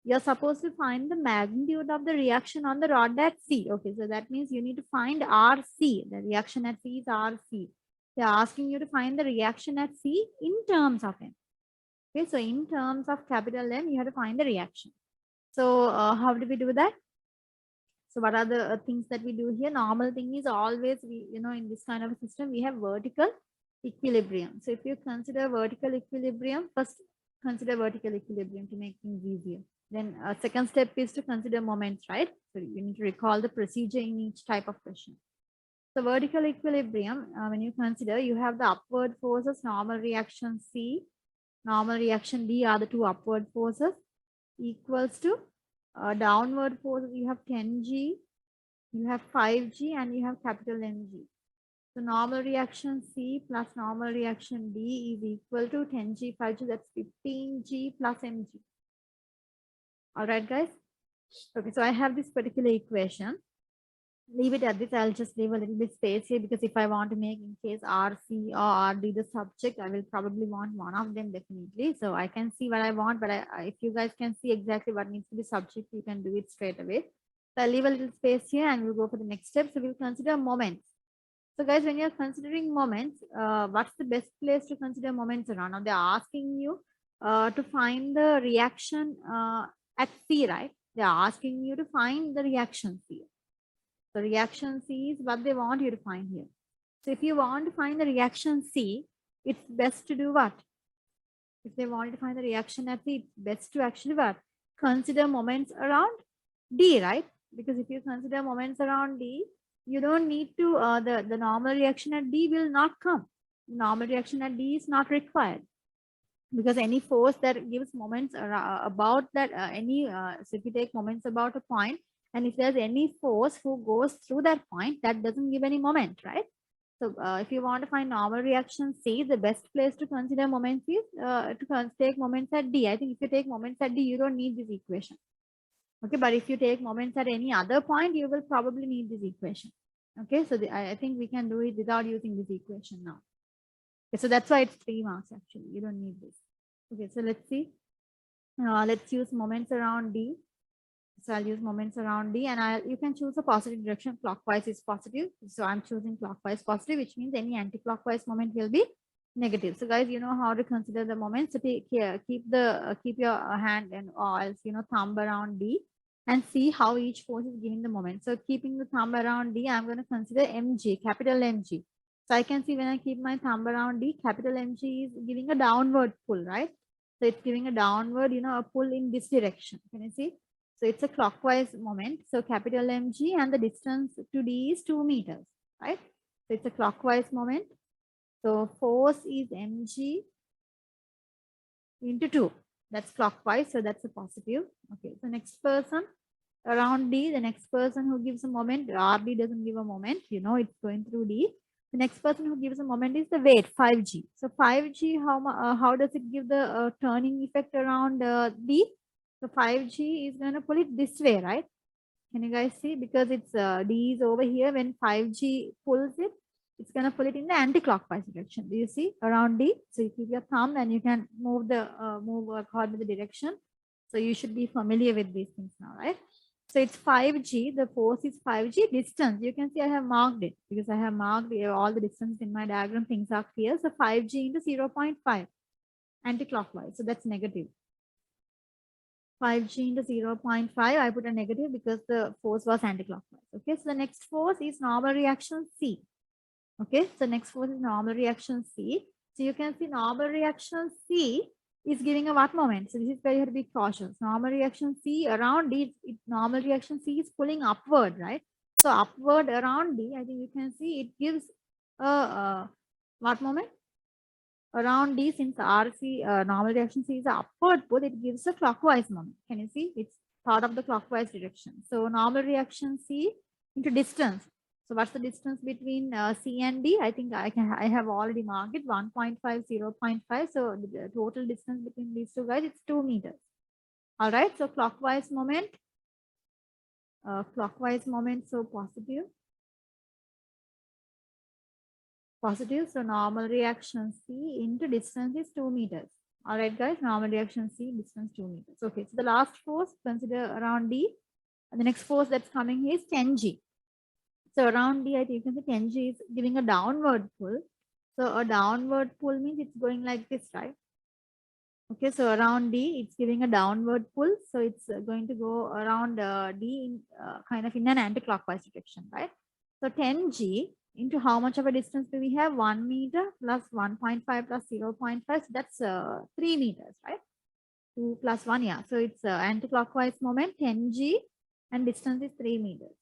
S1: You're supposed to find the magnitude of the reaction on the rod at C. Okay, so that means you need to find RC. The reaction at C is RC. They're asking you to find the reaction at C in terms of M. Okay, so in terms of capital M, you have to find the reaction. So how do we do that? So what are the things that we do here? Normal thing is always in this kind of a system, we have vertical equilibrium. So if you consider vertical equilibrium, first consider vertical equilibrium to make things easier. Then second step is to consider moments, right? So you need to recall the procedure in each type of question. So vertical equilibrium, when you consider, you have the upward forces, normal reaction C, normal reaction D are the two upward forces, equals to downward forces, you have 10G, you have 5G, and you have capital Mg. So normal reaction C plus normal reaction D is equal to 10G, 5G, that's 15G plus Mg. All right, guys. Okay, so I have this particular equation. Leave it at this. I'll just leave a little bit space here because if I want to make in case RC or RD the subject, I will probably want one of them definitely. So I can see what I want, but if you guys can see exactly what needs to be subject, you can do it straight away. So I'll leave a little space here and we'll go for the next step. So we'll consider moments. So guys, when you're considering moments, what's the best place to consider moments around? Now they're asking you to find the reaction at C, right? They're asking you to find the reaction C. The reaction C is what they want you to find here. So if you want to find the reaction C, it's best to do what? If they want to find the reaction at C, it's best to actually what? Consider moments around D, right? Because if you consider moments around D, you don't need to, the normal reaction at D will not come. Normal reaction at D is not required. Because any force that gives moments about that, so if you take moments about a point, and if there's any force who goes through that point, that doesn't give any moment, right? So if you want to find normal reaction C, the best place to consider moments is to take moments at D. I think if you take moments at D, you don't need this equation. Okay, but if you take moments at any other point, you will probably need this equation. Okay, so I think we can do it without using this equation now. Okay, so that's why it's 3 marks actually. You don't need this. Okay, so let's see. Let's use moments around D. So I'll use moments around D, and you can choose a positive direction. Clockwise is positive. So I'm choosing clockwise positive, which means any anti-clockwise moment will be negative. So guys, you know how to consider the moments. So keep your hand and or else thumb around D and see how each force is giving the moment. So keeping the thumb around D, I'm going to consider Mg, capital Mg. So I can see when I keep my thumb around D, capital Mg is giving a downward pull, right? So it's giving a downward, a pull in this direction. Can you see? So it's a clockwise moment. So capital Mg and the distance to D is 2 meters, right? So it's a clockwise moment. So force is Mg into 2. That's clockwise. So that's a positive. Okay. So next person around D, the next person who gives a moment, RD doesn't give a moment, it's going through D. The next person who gives a moment is the weight, 5G. So 5G, how does it give the turning effect around D? So 5G is going to pull it this way, right? Can you guys see? Because it's D is over here. When 5G pulls it, it's going to pull it in the anti-clockwise direction. Do you see around D? So you keep your thumb and you can move according to the direction. So you should be familiar with these things now, right? So it's 5G. The force is 5G. Distance, you can see I have marked it because I have marked all the distance in my diagram. Things are clear. So 5G into 0.5 anti-clockwise. So that's negative. 5G into 0.5, I put a negative because the force was anti-clockwise. Okay, so the next force is normal reaction C. Okay, so next force is normal reaction C. So you can see normal reaction C is giving a what moment? So this is where you have to be cautious. Normal reaction C around D, normal reaction C is pulling upward, right? So upward around D, I think you can see it gives a what moment? Around D, since RC normal reaction C is an upward pull, it gives a clockwise moment. Can you see? It's part of the clockwise direction. So normal reaction C into distance. So what's the distance between C and D? I think I have already marked it 1.5, 0.5. So the total distance between these two guys, it's 2 meters. All right. So clockwise moment, so positive. Positive. So normal reaction C into distance is 2 meters. All right, guys. Normal reaction C, distance 2 meters. Okay. So the last force, consider around D. And the next force that's coming is 10G. So around D, I think you can say 10G is giving a downward pull. So a downward pull means it's going like this, right? Okay, so around D, it's giving a downward pull. So it's going to go around D in, kind of in an anti-clockwise direction, right? So 10G into how much of a distance do we have? 1 meter plus 1.5 plus 0.5. So that's 3 meters, right? 2 plus 1, yeah. So it's anti-clockwise moment, 10G, and distance is 3 meters.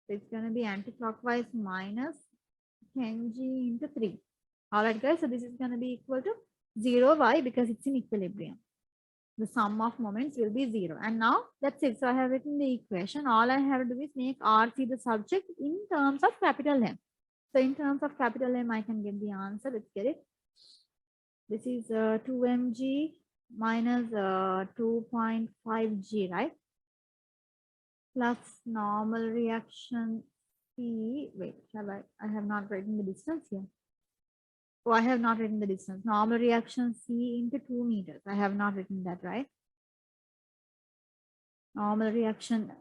S1: So it's going to be anti-clockwise minus 10G into 3. All right, guys. So this is going to be equal to 0. Why? Because it's in equilibrium. The sum of moments will be 0. And now that's it. So I have written the equation. All I have to do is make RC the subject in terms of capital M. So in terms of capital M, I can get the answer. Let's get it. This is 2mg minus 2.5g, right? Plus normal reaction C. Wait, I have not written the distance here. Oh, I have not written the distance. Normal reaction C into 2 meters. I have not written that, right? Normal reaction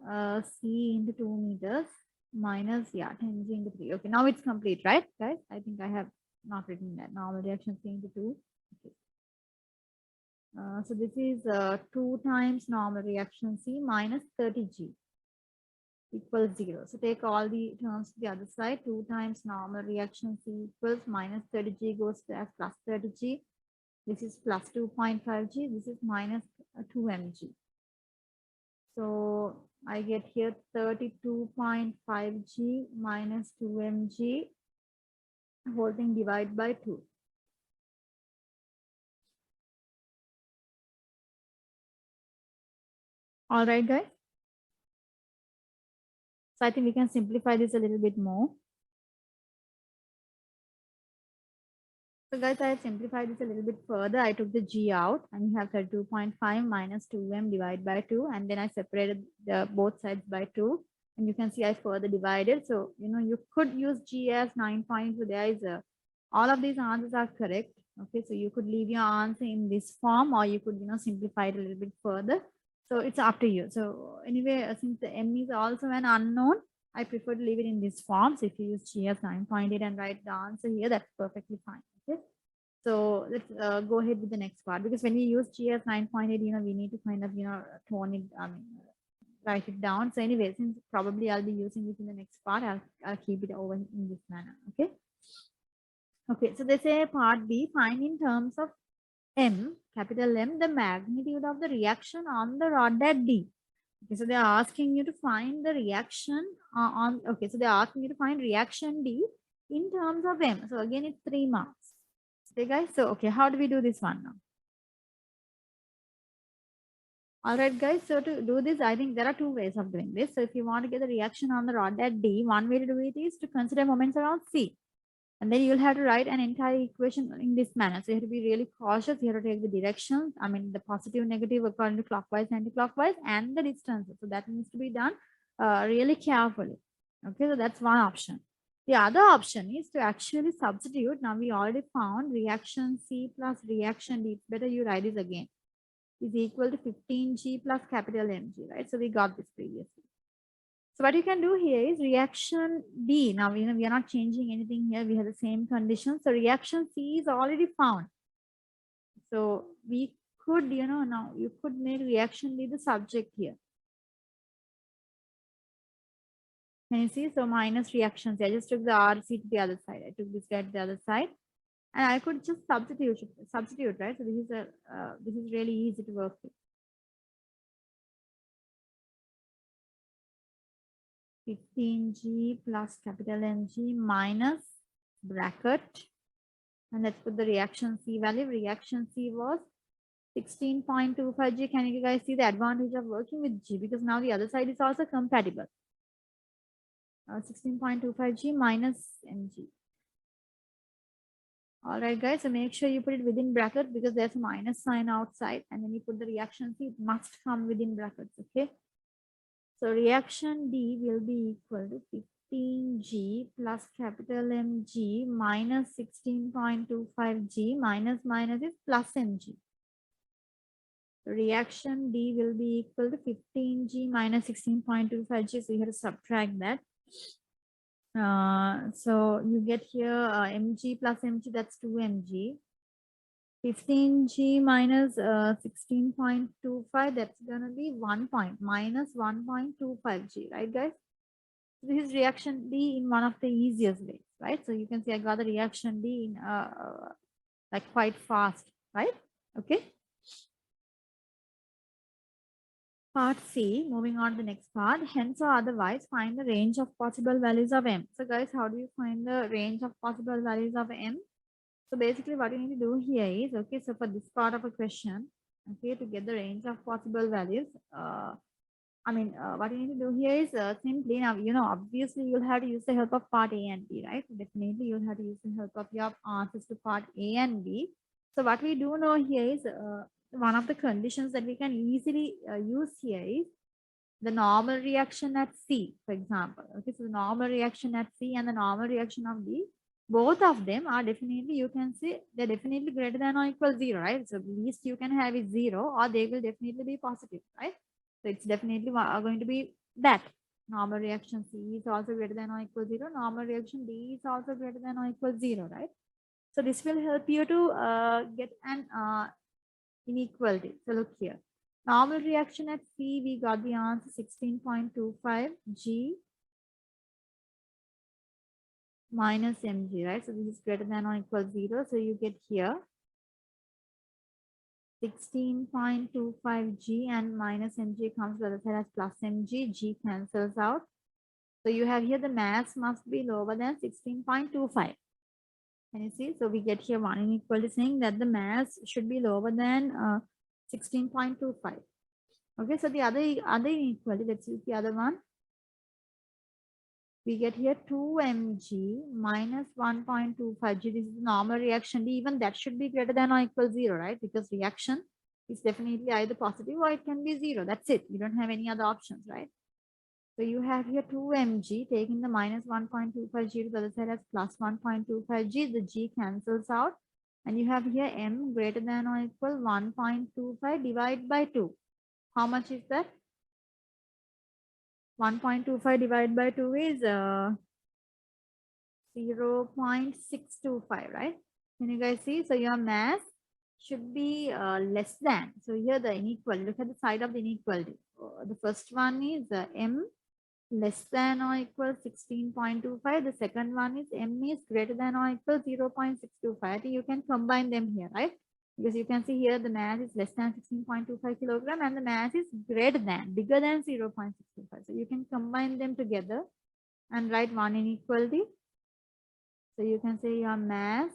S1: C into 2 meters minus, yeah, 10G into 3. Okay, now it's complete, right, guys? I think I have not written that. Normal reaction C into 2. Okay. So this is 2 times normal reaction C minus 30G equals 0. So take all the terms to the other side. 2 times normal reaction C equals minus 30G goes to as plus 30G. This is plus 2.5G. This is minus 2mg. So I get here 32.5G minus 2mg, whole thing divided by 2. All right, guys. So I think we can simplify this a little bit more. So guys, I have simplified this a little bit further. I took the G out and you have 32.5 minus 2m divided by 2. And then I separated the both sides by 2. And you can see I further divided. So, you could use G as 9 points. So there is all of these answers are correct. Okay, so you could leave your answer in this form or you could, simplify it a little bit further. So it's up to you. So anyway, since the M is also an unknown, I prefer to leave it in this form. So if you use G as 9.8 and write the answer here, that's perfectly fine. Okay. So let's go ahead with the next part, because when we use G as 9.8, we need to kind of, tone it, write it down. So anyway, since probably I'll be using it in the next part, I'll keep it over in this manner. Okay. Okay. So they say part B, find in terms of M, capital M, the magnitude of the reaction on the rod at D. Okay, so they're asking you to find the reaction so they're asking you to find reaction D in terms of M. So again, it's 3 marks. Okay, guys. So, okay, how do we do this one now? All right, guys. So to do this, I think there are 2 ways of doing this. So if you want to get the reaction on the rod at D, one way to do it is to consider moments around C. And then you'll have to write an entire equation in this manner. So you have to be really cautious. You have to take the directions, the positive, negative according to clockwise, anti-clockwise, and the distances. So that needs to be done really carefully. Okay, so that's one option. The other option is to actually substitute. Now we already found reaction C plus reaction D. It's better you write this again. Is equal to 15G plus capital Mg, right? So we got this previously. So what you can do here is reaction D. Now, we are not changing anything here. We have the same condition. So reaction C is already found. So we could, now you could make reaction D the subject here. Can you see? So minus reaction C. I just took the RC to the other side. I took this guy to the other side. And I could just substitute, right? So this is really easy to work with. 15G plus capital Mg minus bracket. And let's put the reaction C value. Reaction C was 16.25G. Can you guys see the advantage of working with G? Because now the other side is also compatible. 16.25 g minus mg. All right, guys. So make sure you put it within bracket because there's a minus sign outside, and then you put the reaction C. It must come within brackets. Okay. So reaction D will be equal to 15g plus capital Mg minus 16.25g minus minus is plus mg. So reaction D will be equal to 15g minus 16.25g. So you have to subtract that. So you get here mg plus mg, that's 2 mg. 15g minus 16.25, that's gonna be 1 point minus 1.25g, right, guys? This is reaction D in one of the easiest ways, right? So you can see I got the reaction D in like quite fast, right? Okay. Part C, moving on to the next part. Hence or otherwise, find the range of possible values of M. So guys, how do you find the range of possible values of M? So basically what you need to do here is, okay, so for this part of a question, okay, to get the range of possible values, what you need to do here is simply, now, obviously you'll have to use the help of part A and B, right? Definitely you'll have to use the help of your answers to part A and B. So what we do know here is one of the conditions that we can easily use here is the normal reaction at C, for example. Okay, so the normal reaction at C and the normal reaction of D, both of them are definitely, you can say, they're definitely greater than or equal 0, right? So least you can have is 0, or they will definitely be positive, right? So it's definitely going to be that. Normal reaction C is also greater than or equal 0. Normal reaction D is also greater than or equal 0, right? So this will help you to get an inequality. So look here. Normal reaction at C, we got the answer 16.25 G minus mg, right? So this is greater than or equal 0. So you get here 16.25 G and minus mg comes to the other side as plus mg. G cancels out. So you have here the mass must be lower than 16.25. Can you see? So we get here one inequality saying that the mass should be lower than 16.25. Okay, so the other inequality, let's use the other one. We get here 2 mg minus 1.25 g. This is the normal reaction. Even that should be greater than or equal 0, right? Because reaction is definitely either positive or it can be 0. That's it. You don't have any other options, right? So you have here 2 mg taking the minus 1.25 g to the other side as plus 1.25 g. The g cancels out. And you have here m greater than or equal 1.25 divided by 2. How much is that? 1.25 divided by 2 is 0.625, right? Can you guys see? So your mass should be less than. So here the inequality, look at the side of the inequality. The first one is m less than or equal 16.25. The second one is m is greater than or equal 0.625. I think you can combine them here, right? Because you can see here the mass is less than 16.25 kilogram and the mass is greater than, bigger than 0.625. So you can combine them together and write one inequality. So you can say your mass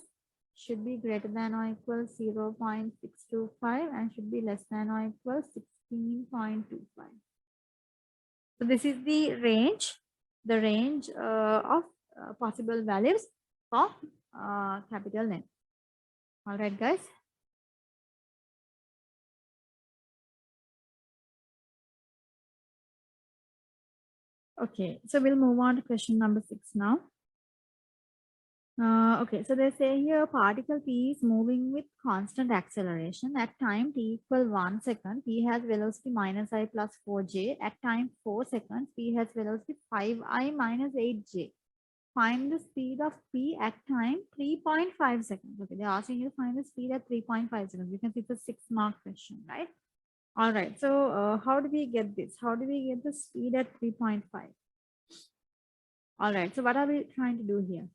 S1: should be greater than or equal 0.625 and should be less than or equal 16.25. So this is the range of possible values for capital N. All right, guys. Okay, so we'll move on to question number 6 now. Okay, so they say here particle P is moving with constant acceleration. At time t equal 1 second, P has velocity minus I plus 4j. At time 4 seconds, P has velocity 5I minus 8j. Find the speed of P at time 3.5 seconds. Okay, they're asking you to find the speed at 3.5 seconds. You can see it's a 6-mark question, right? All right, so how do we get this? How do we get the speed at 3.5? All right, so what are we trying to do here?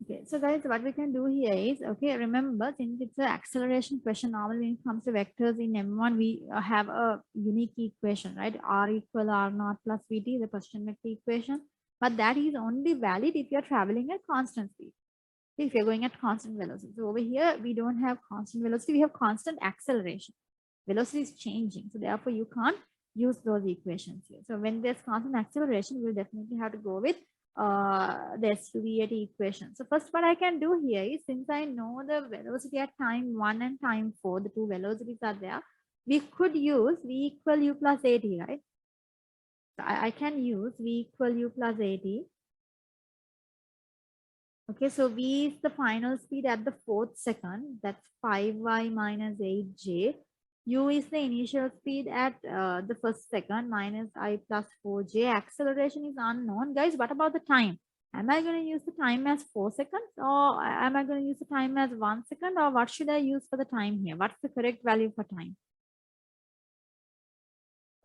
S1: Okay, so guys, what we can do here is, okay, remember, since it's an acceleration question, normally when it comes to vectors in M1, we have a unique equation, right? R equal R naught plus Vt, the question vector equation. But that is only valid if you're traveling at constant speed. If you're going at constant velocity. So over here, we don't have constant velocity, we have constant acceleration. Velocity is changing. So therefore, you can't use those equations here. So when there's constant acceleration, we'll definitely have to go with the SUVAT equation. So first what I can do here is, since I know the velocity at time 1 and time 4, the two velocities are there, we could use V equal U plus AT, right? So I can use V equal U plus AT. Okay, so V is the final speed at the 4th second. That's 5y minus 8j. U is the initial speed at the 1st second minus I plus 4j. Acceleration is unknown. Guys, what about the time? Am I going to use the time as 4 seconds, or am I going to use the time as 1 second, or what should I use for the time here? What's the correct value for time?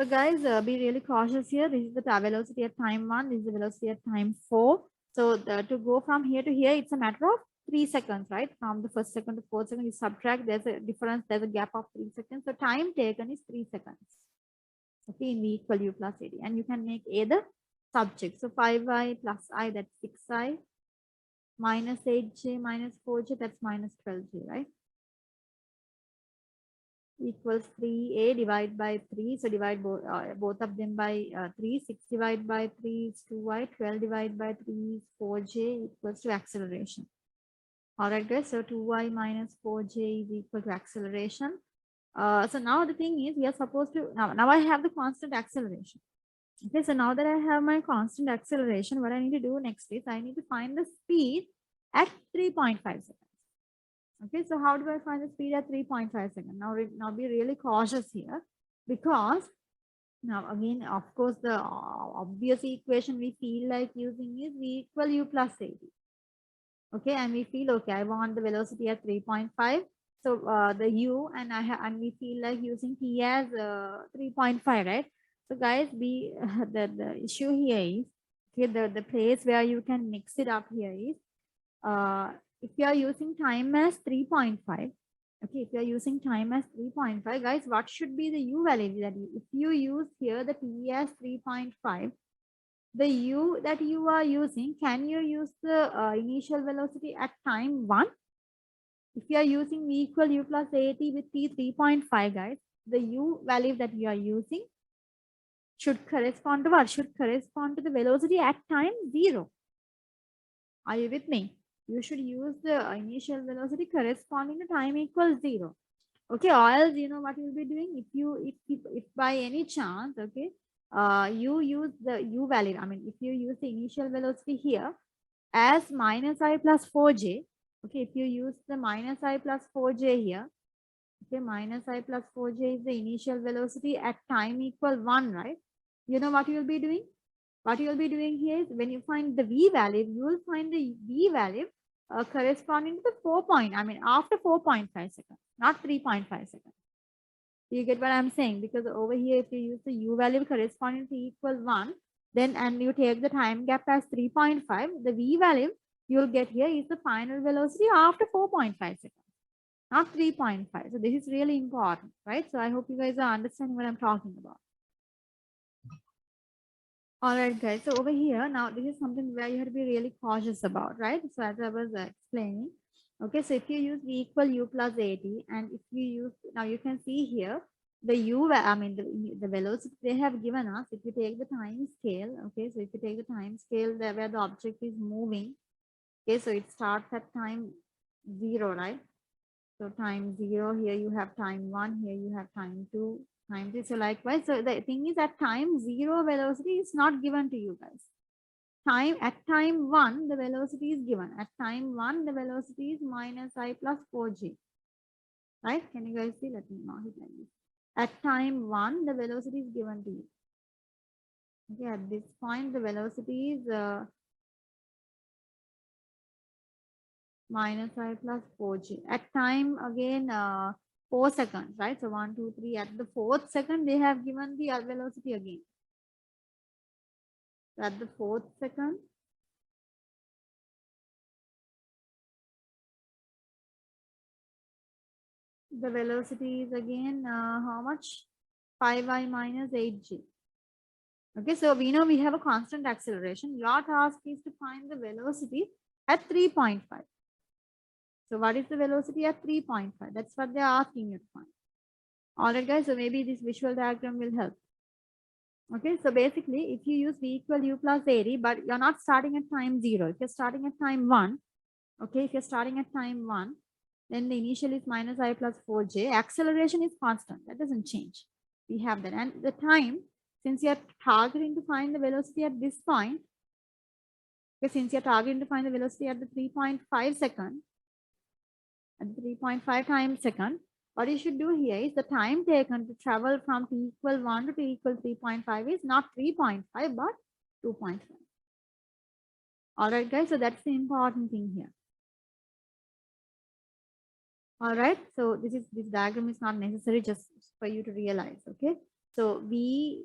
S1: So guys, be really cautious here. This is the velocity at time 1. This is the velocity at time 4. So to go from here to here, it's a matter of 3 seconds, right? From the 1st second to 4th second, you subtract, there's a difference, there's a gap of 3 seconds. So time taken is 3 seconds. Okay, in V equal U plus AD. And you can make A the subject. So 5y plus I, that's 6i, minus 8j minus 4j, that's minus 12j, right? Equals 3a divided by 3. So divide both of them by 3. 6 divided by 3 is 2y. 12 divided by 3 is 4j, equals to acceleration. All right, guys. So 2y minus 4j is equal to acceleration. So now the thing is, we are supposed to, now I have the constant acceleration. Okay, so now that I have my constant acceleration, what I need to do next is I need to find the speed at 3.5 seconds. Okay, so how do I find the speed at 3.5 seconds? Now be really cautious here, because now again, of course, the obvious equation we feel like using is V equal U plus AD. Okay, and we feel, okay, I want the velocity at 3.5. So the U, and we feel like using T as 3.5, right? So guys, the issue here is, okay, the place where you can mix it up here is, if you are using time as 3.5, okay, if you are using time as 3.5, guys, what should be the U value? That if you use here the T as 3.5, the U that you are using, can you use the initial velocity at time 1? If you are using V equal U plus AT with T 3.5, guys, the U value that you are using should correspond to what? Should correspond to the velocity at time 0. Are you with me? You should use the initial velocity corresponding to time equals 0. Okay, or else you know what you'll be doing if by any chance, okay, you use the U value. I mean, if you use the initial velocity here as minus I plus 4j, okay, if you use the minus I plus 4j here, okay, minus I plus 4j is the initial velocity at time equal 1, right? You know what you will be doing? What you will be doing here is, when you find the V value, you will find the V value corresponding to the 4 point, I mean, after 4.5 seconds, not 3.5 seconds. You get what I'm saying? Because over here, if you use the U value corresponding to equal 1, then, and you take the time gap as 3.5, the V value you'll get here is the final velocity after 4.5 seconds, not 3.5. So this is really important, right? So I hope you guys are understanding what I'm talking about. All right, guys. So over here, now this is something where you have to be really cautious about, right? So as I was explaining, okay. So if you use V equal U plus AT, and if you use, now you can see here the U, I mean the velocity they have given us. If you take the time scale, okay. So if you take the time scale there where the object is moving, okay. So it starts at time 0, right? So time 0, here you have time 1, here you have time 2. Time 3. So likewise, so the thing is, at time 0, velocity is not given to you guys. At time 1, the velocity is given. At time 1, the velocity is minus I plus 4j. Right? Can you guys see? Let me mark it like this. At time 1, the velocity is given to you. Okay, at this point, the velocity is minus I plus 4j. At time, again, 4 seconds, right? So 1, 2, 3. At the 4th second, they have given the velocity again. So at the 4th second, the velocity is again how much? 5y minus 8j. Okay, so we know we have a constant acceleration. Your task is to find the velocity at 3.5. So what is the velocity at 3.5? That's what they're asking you to find. All right, guys. So maybe this visual diagram will help. Okay, so basically, if you use v equal u plus 80, but you're not starting at time 0. If you're starting at time 1, okay, if you're starting at time 1, then the initial is minus I plus 4j. Acceleration is constant. That doesn't change. We have that. And the time, since you're targeting to find the velocity at this point, okay, since you're targeting to find the velocity at the 3.5 second, at 3.5 times second, what you should do here is the time taken to travel from t equal 1 to t equal 3.5 is not 3.5 but 2.5. All right, guys. So that's the important thing here. All right. So this diagram is not necessary, just for you to realize. Okay. So v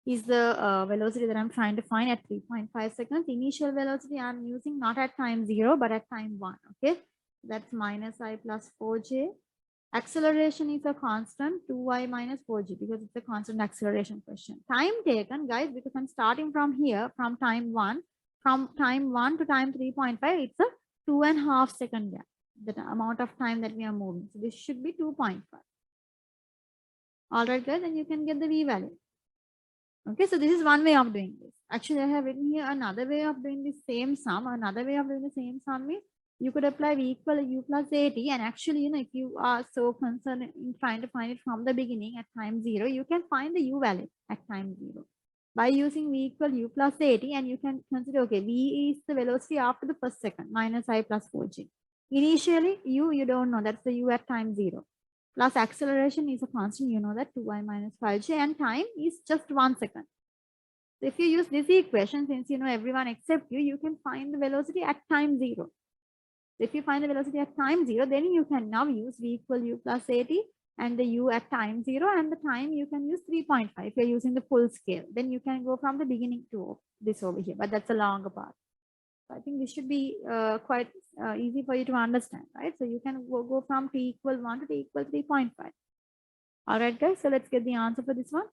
S1: is the velocity that I'm trying to find at 3.5 seconds. Initial velocity I'm using not at time 0 but at time 1. Okay. That's minus I plus 4j. Acceleration is a constant 2y minus 4g because it's a constant acceleration question. Time taken, guys, because I'm starting from here, from time 1 to time 3.5, it's a 2.5 second gap, the amount of time that we are moving. So this should be 2.5. All right, guys, and you can get the v value. Okay, so this is one way of doing this. Actually, I have written here another way of doing the same sum. Another way of doing the same sum is you could apply v equal u plus 80. And actually, if you are so concerned in trying to find it from the beginning at time 0, you can find the u value at time 0 by using v equal u plus 80. And you can consider, okay, v is the velocity after the first second, minus I plus 4j. Initially, you don't know. That's the u at time 0. Plus acceleration is a constant, you know that 2y minus 5j, and time is just 1 second. So if you use this equation, since you know everyone except you can find the velocity at time 0. So if you find the velocity at time 0, then you can now use v equal u plus 80 and the u at time 0, and the time you can use 3.5 if you're using the full scale. Then you can go from the beginning to this over here, but that's a longer part. So I think this should be quite easy for you to understand, right? So you can go from t equal 1 to t equal 3.5. All right, guys. So let's get the answer for this one.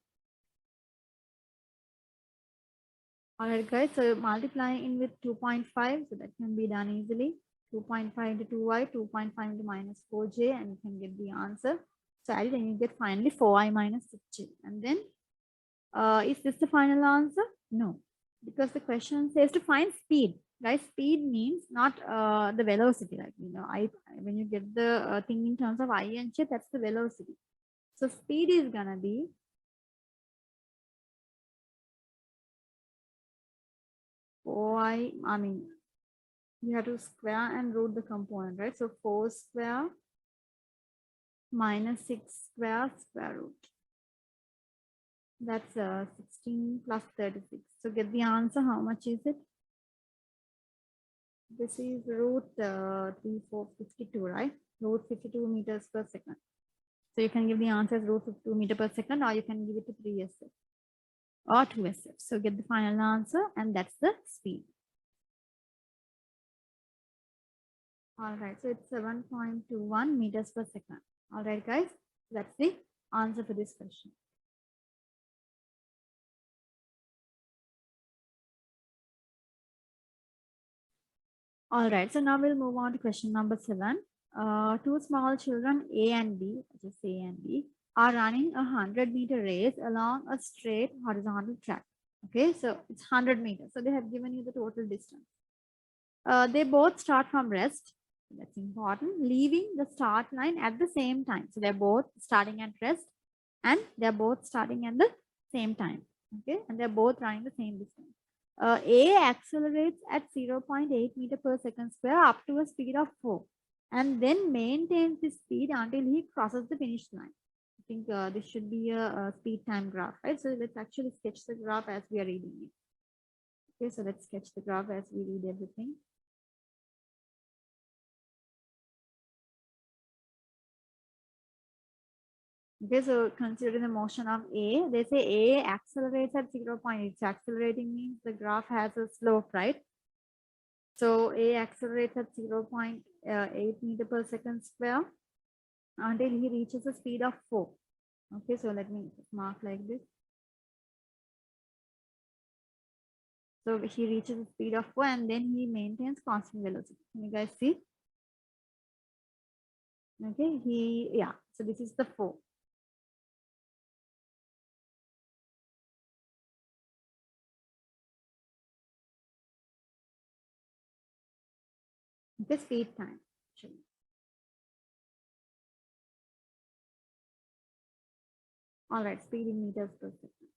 S1: All right, guys. So multiplying in with 2.5, so that can be done easily. 2.5 into 2y, 2.5 into minus 4j, and you can get the answer. So add it and you get finally 4i minus 6j. And then, is this the final answer? No, because the question says to find speed. Guys, speed means not the velocity. Like, when you get the thing in terms of I and j, that's the velocity. So speed is gonna be you have to square and root the component, right? So 4 square minus 6 square root. That's 16 plus 36. So get the answer. How much is it? This is root 52, right? Root 52 meters per second. So you can give the answer as root 52 meter per second, or you can give it to 3SF or 2SF. So get the final answer, and that's the speed. All right, so it's 7.21 meters per second. All right, guys, that's the answer for this question. All right, so now we'll move on to question number 7. Two small children, A and B, just A and B, are running a 100-meter race along a straight horizontal track. Okay, so it's 100 meters. So they have given you the total distance. They both start from rest. That's important. Leaving the start line at the same time. So they're both starting at rest and they're both starting at the same time. Okay, and they're both running the same distance. A accelerates at 0.8 meter per second square up to a speed of 4 and then maintains this speed until he crosses the finish line. I think this should be a speed time graph, right? So let's actually sketch the graph as we are reading it. Okay, so let's sketch the graph as we read everything. Okay, so considering the motion of A, they say A accelerates at 0.8. It's accelerating means the graph has a slope, right? So A accelerates at 0.8 meter per second square until he reaches a speed of 4. Okay, so let me mark like this. So he reaches a speed of 4 and then he maintains constant velocity. Can you guys see? Okay, So this is the 4. The speed time. All right, speed in meters per second.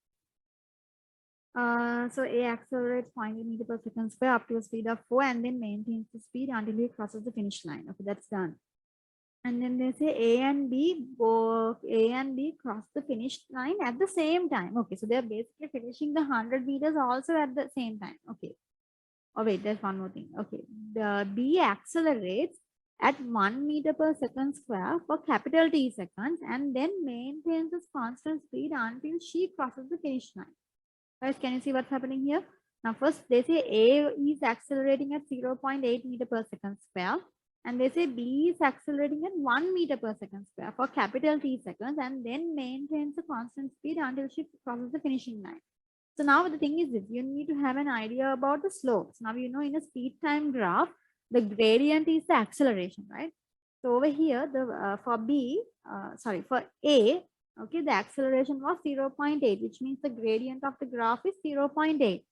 S1: So A accelerates 0.8 meter per second square up to a speed of 4 and then maintains the speed until he crosses the finish line. Okay, that's done. And then they say A and B cross the finish line at the same time. Okay, so they're basically finishing the 100 meters also at the same time. Okay. Oh wait, there's one more thing. Okay, the B accelerates at 1 meter per second square for capital T seconds and then maintains this constant speed until she crosses the finish line. Guys, can you see what's happening here? Now first they say A is accelerating at 0.8 meter per second square and they say B is accelerating at 1 meter per second square for capital T seconds and then maintains a constant speed until she crosses the finishing line. So now the thing is this, you need to have an idea about the slopes. Now you know in a speed time graph, the gradient is the acceleration, right? So over here, the for A, okay, the acceleration was 0.8, which means the gradient of the graph is 0.8.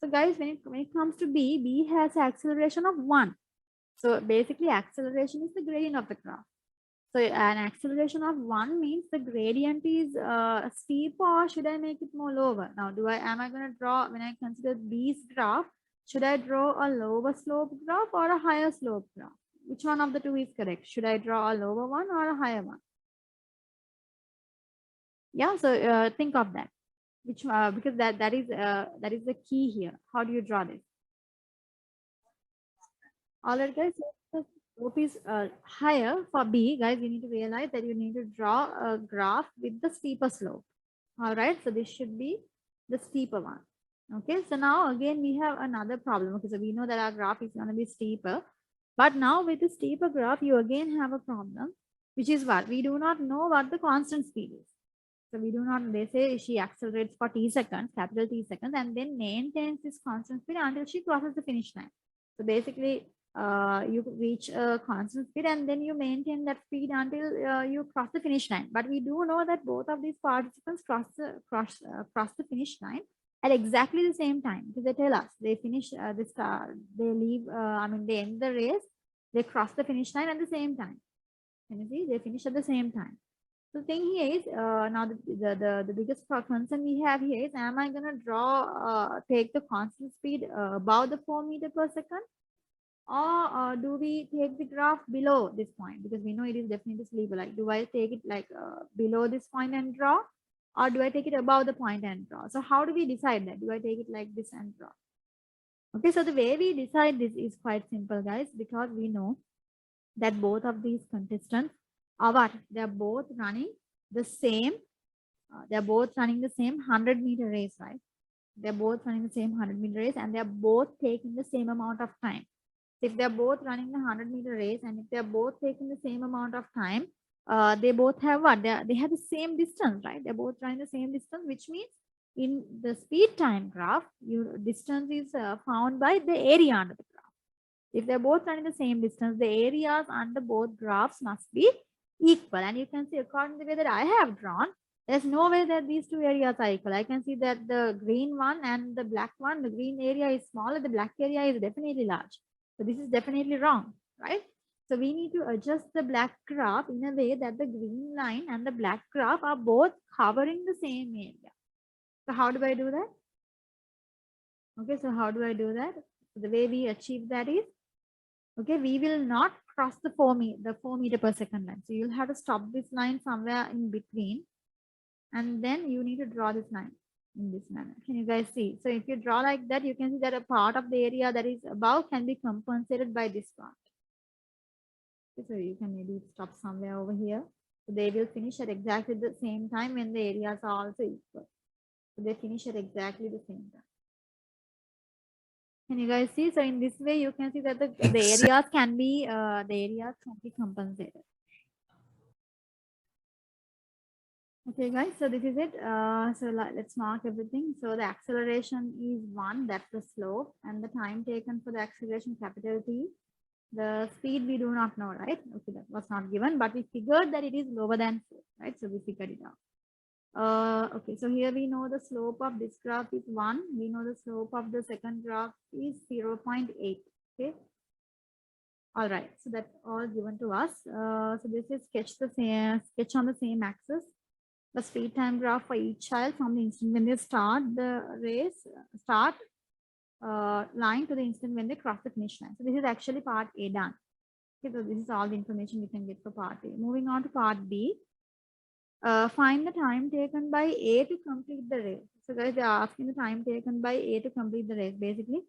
S1: So guys, when it comes to B has acceleration of 1. So basically acceleration is the gradient of the graph. So an acceleration of 1 means the gradient is steep, or should I make it more lower? Now, am I going to draw, when I consider B's graph, should I draw a lower slope graph or a higher slope graph? Which one of the two is correct? Should I draw a lower one or a higher one? Yeah, so think of that. Which because that is the key here. How do you draw this? All right, guys. So slope is higher for B, guys. You need to realize that you need to draw a graph with the steeper slope. All right, so this should be the steeper one. Okay, so now again we have another problem. Okay, so we know that our graph is going to be steeper, but now with the steeper graph, you again have a problem, which is what we do not know what the constant speed is. So we do not, they say she accelerates for T seconds, capital T seconds, and then maintains this constant speed until she crosses the finish line. So basically, you reach a constant speed and then you maintain that speed until you cross the finish line. But we do know that both of these participants cross the finish line at exactly the same time, because they tell us they finish they leave. They end the race, they cross the finish line at the same time. Can you see? They finish at the same time. So the thing here is now the biggest concern we have here is, am I going to take the constant speed above the 4 meter per second, or do we take the graph below this point, because we know it is definitely sleeper? Like, do I take it like below this point and draw, or do I take it above the point and draw? So how do we decide that? Do I take it like this and draw? Okay, so the way we decide this is quite simple, guys, because we know that both of these contestants are what? They're both running the same. They're both running the same 100-meter race, right? They're both running the same 100-meter race, and they're both taking the same amount of time. If they're both running the 100-meter race, and if they're both taking the same amount of time, they both have what? They have the same distance, right? They're both running the same distance, which means in the speed time graph, your distance is found by the area under the graph. If they're both running the same distance, the areas under both graphs must be equal. And you can see, according to the way that I have drawn, there's no way that these two areas are equal. I can see that the green one and the black one, the green area is smaller, the black area is definitely large. So this is definitely wrong, right? So we need to adjust the black graph in a way that the green line and the black graph are both covering the same area. So how do I do that? Okay, so how do I do that? So the way we achieve that is, okay, we will not cross the 4 meter per second line. So you'll have to stop this line somewhere in between, and then you need to draw this line in this manner. Can you guys see? So if you draw like that, you can see that a part of the area that is above can be compensated by this part. Okay, so you can maybe stop somewhere over here. So they will finish at exactly the same time when the areas are also equal. So they finish at exactly the same time. Can you guys see? So in this way, you can see that the areas can be compensated. Okay, guys. So this is it. So let's mark everything. So the acceleration is 1. That's the slope, and the time taken for the acceleration, capital T. The speed we do not know, right? Okay, that was not given, but we figured that it is lower than 4, right? So we figured it out. Okay, so here we know the slope of this graph is 1. We know the slope of the second graph is 0.8. Okay. All right, so that's all given to us. So this is sketch on the same axis. The speed time graph for each child from the instant when they start the race, line to the instant when they cross the finish line. So this is actually part A done. Okay, so this is all the information we can get for part A. Moving on to part B. Find the time taken by A to complete the race. So guys, they are asking the time taken by A to complete the race. Basically,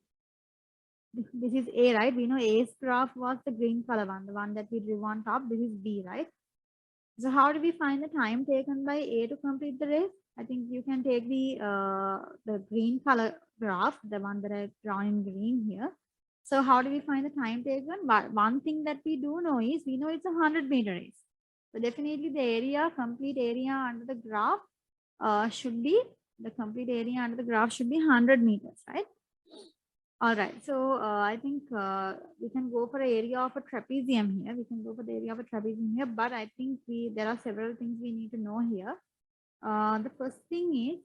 S1: this is A, right? We know A's graph was the green color one, the one that we drew on top. This is B, right? So how do we find the time taken by A to complete the race? I think you can take the green color graph, the one that I drawn in green here. So how do we find the time taken? But one thing that we do know is we know it's a 100-meter race. So definitely the area, complete area under the graph should be, the complete area under the graph should be 100 meters, right? All right, so I think we can go for an area of a trapezium here. We can go for the area of a trapezium here, but I think there are several things we need to know here. The first thing is,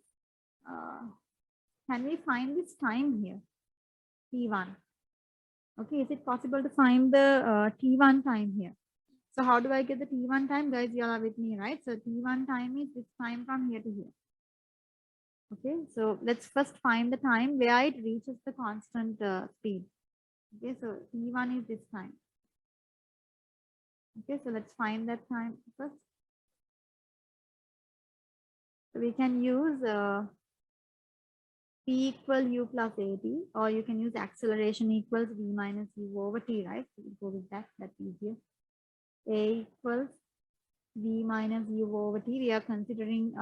S1: can we find this time here, T1? Okay, is it possible to find the T1 time here? So how do I get the T1 time? Guys, you all are with me, right? So T1 time is this time from here to here. Okay, so let's first find the time where it reaches the constant speed. Okay, so T1 is this time. Okay, so let's find that time first. So we can use P equal U plus AT, or you can use acceleration equals V minus U over T, right? So we'll go with that, that's easier. A equals V minus U over T. We are considering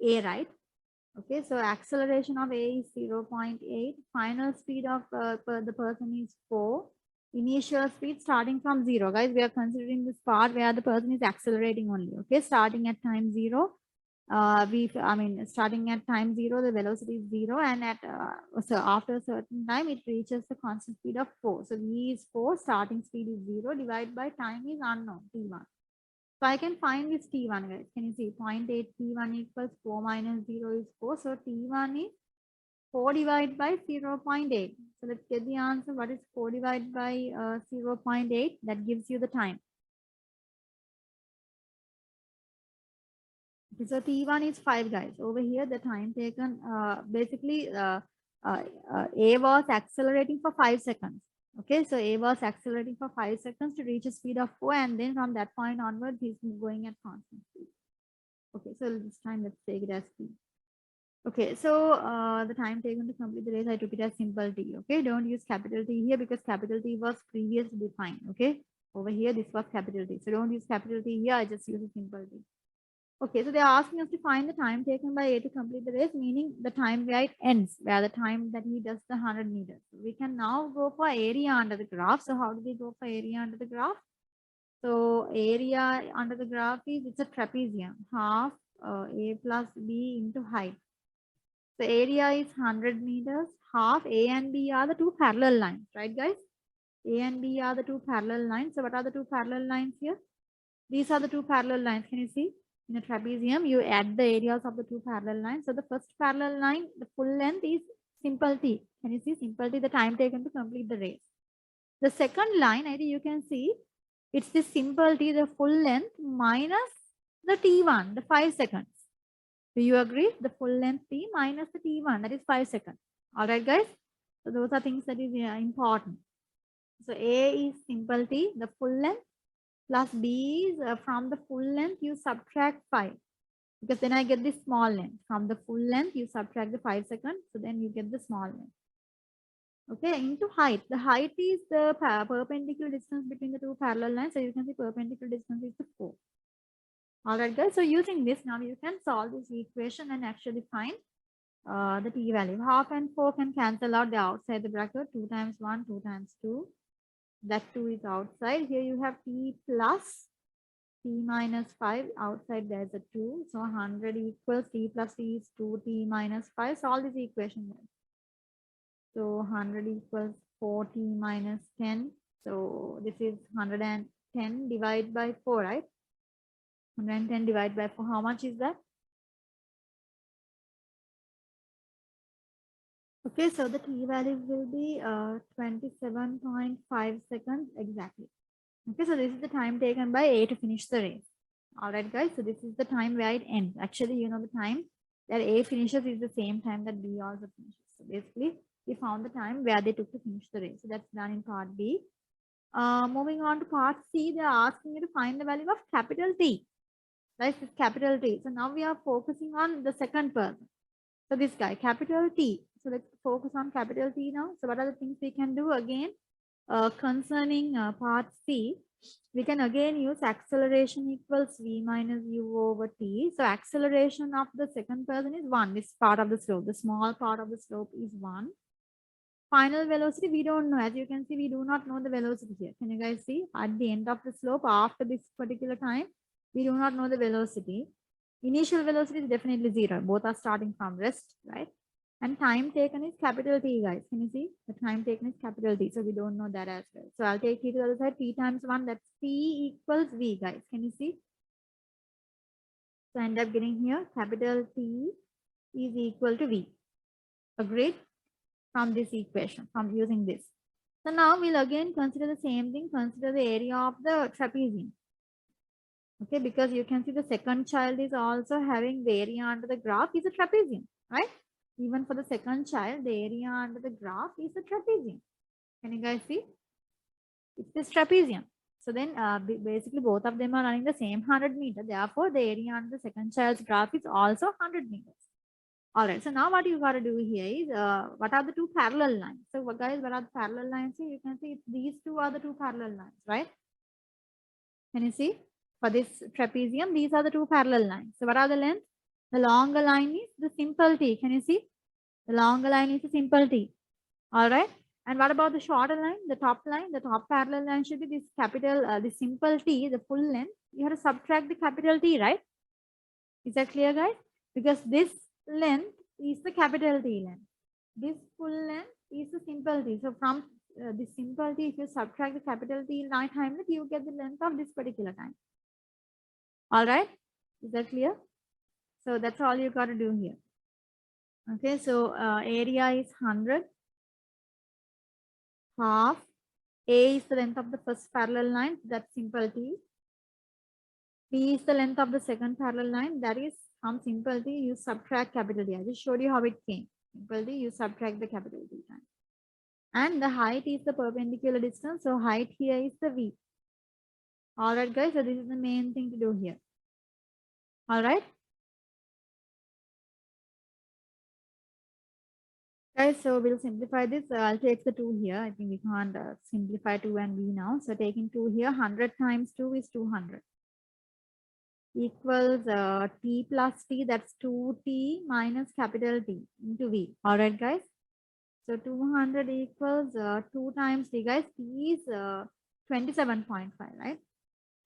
S1: A, right? Okay, so acceleration of A is 0.8. Final speed of the person is 4. Initial speed starting from 0. Guys, we are considering this part where the person is accelerating only. Okay, starting at time 0. Starting at time 0, the velocity is 0, and so after a certain time, it reaches the constant speed of 4. So V is 4, starting speed is 0, divided by time is unknown, T1. So I can find this T1, guys. Can you see 0.8 T1 equals 4 minus 0 is 4. So T1 is 4 divided by 0.8. So let's get the answer. What is 4 divided by 0.8? That gives you the time. Okay, so T1 is 5, guys. Over here, the time taken, A was accelerating for 5 seconds. Okay, so A was accelerating for 5 seconds to reach a speed of 4, and then from that point onwards, he's going at constant speed. Okay, so this time let's take it as T. Okay, so the time taken to complete the race, I took it as simple T. Okay, don't use capital T here because capital T was previously defined. Okay, over here, this was capital T. So don't use capital T here, I just use a simple T. Okay, so they are asking us to find the time taken by A to complete the race, meaning the time where it ends, where the time that he does the 100 meters. So we can now go for area under the graph. So how do we go for area under the graph? So area under the graph is, it's a trapezium, half A plus B into height. The area is 100 meters, half A and B are the two parallel lines, right guys? A and B are the two parallel lines. So what are the two parallel lines here? These are the two parallel lines. Can you see? In a trapezium, you add the areas of the two parallel lines. So the first parallel line, the full length is simple T. Can you see? Simple T, the time taken to complete the race. The second line, I think you can see, it's the simple T, the full length minus the T1, the 5 seconds. Do you agree? The full length T minus the T1, that is 5 seconds. All right, guys. So those are things that is important. So A is simple T, the full length, plus B is from the full length, you subtract 5. Because then I get the small length. From the full length, you subtract the 5 seconds. So then you get the small length. Okay, into height. The height is the perpendicular distance between the two parallel lines. So you can see perpendicular distance is the 4. All right, guys. So using this, now you can solve this equation and actually find the T value. Half and 4 can cancel out the outside the bracket. 2 times 1, 2 times 2. That 2 is outside. Here you have T plus T minus 5. Outside there's a 2. So 100 equals T plus T is 2T minus 5. Solve this equation then. So 100 equals 40 minus 10. So this is 110 divided by 4, right? 110 divided by 4. How much is that? Okay, so the t value will be 27.5 seconds exactly. Okay, so this is the time taken by A to finish the race. All right, guys. So this is the time where it ends. Actually, you know, the time that A finishes is the same time that B also finishes. So basically, we found the time where they took to finish the race. So that's done in part B. Moving on to part C, they are asking you to find the value of capital T. Right, it's capital T. So now we are focusing on the second person. So this guy, capital T. So let's focus on capital T now. So what are the things we can do again? Concerning part C, we can again use acceleration equals V minus U over T. So acceleration of the second person is 1. This part of the slope, the small part of the slope is 1. Final velocity, we don't know. As you can see, we do not know the velocity here. Can you guys see? At the end of the slope, after this particular time, we do not know the velocity. Initial velocity is definitely 0. Both are starting from rest, right? And time taken is capital T, guys. Can you see? The time taken is capital T. So we don't know that as well. So I'll take T to the other side. T times 1, that's T equals V, guys. Can you see? So I end up getting here capital T is equal to V. Agreed? From this equation, from using this. So now we'll again consider the same thing, consider the area of the trapezium. Okay, because you can see the second child is also having the area under the graph is a trapezium, right? Even for the second child, the area under the graph is a trapezium. Can you guys see? It's this trapezium. So then basically both of them are running the same 100 meter. Therefore, the area under the second child's graph is also 100 meters. All right, so now what you got to do here is, what are the two parallel lines? So guys, what are the parallel lines here? You can see these two are the two parallel lines, right? Can you see? For this trapezium, these are the two parallel lines. So what are the lengths? The longer line is the simple t. Can you see? The longer line is the simple t. All right. And what about the shorter line? The top line, the top parallel line should be this capital, the simple t, the full length. You have to subtract the capital T, right? Is that clear, guys? Because this length is the capital T length. This full length is the simple T. So from the simple T, if you subtract the capital T time length, you get the length of this particular time. All right. Is that clear? So that's all you got to do here. Okay. So area is 100. Half. A is the length of the first parallel line. That's simple T. T is the length of the second parallel line. That is from simple T, you subtract capital T. I just showed you how it came. Simple T, you subtract the capital T time. And the height is the perpendicular distance. So height here is the V. All right, guys. So this is the main thing to do here. All right. Guys, so we'll simplify this. I'll take the 2 here. I think we can't simplify 2 and V now. So taking 2 here, 100 times 2 is 200. Equals T plus T, that's 2T minus capital T into V. All right, guys. So 200 equals 2 times T, guys. T is 27.5, right?